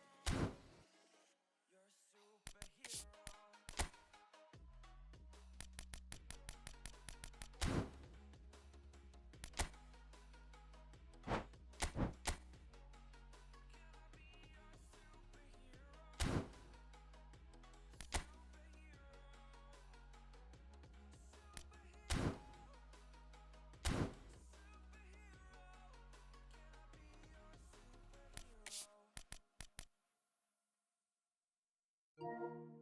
You're a superhero. Can I be your superhero? Superhero. Superhero. Superhero. Can I be your superhero?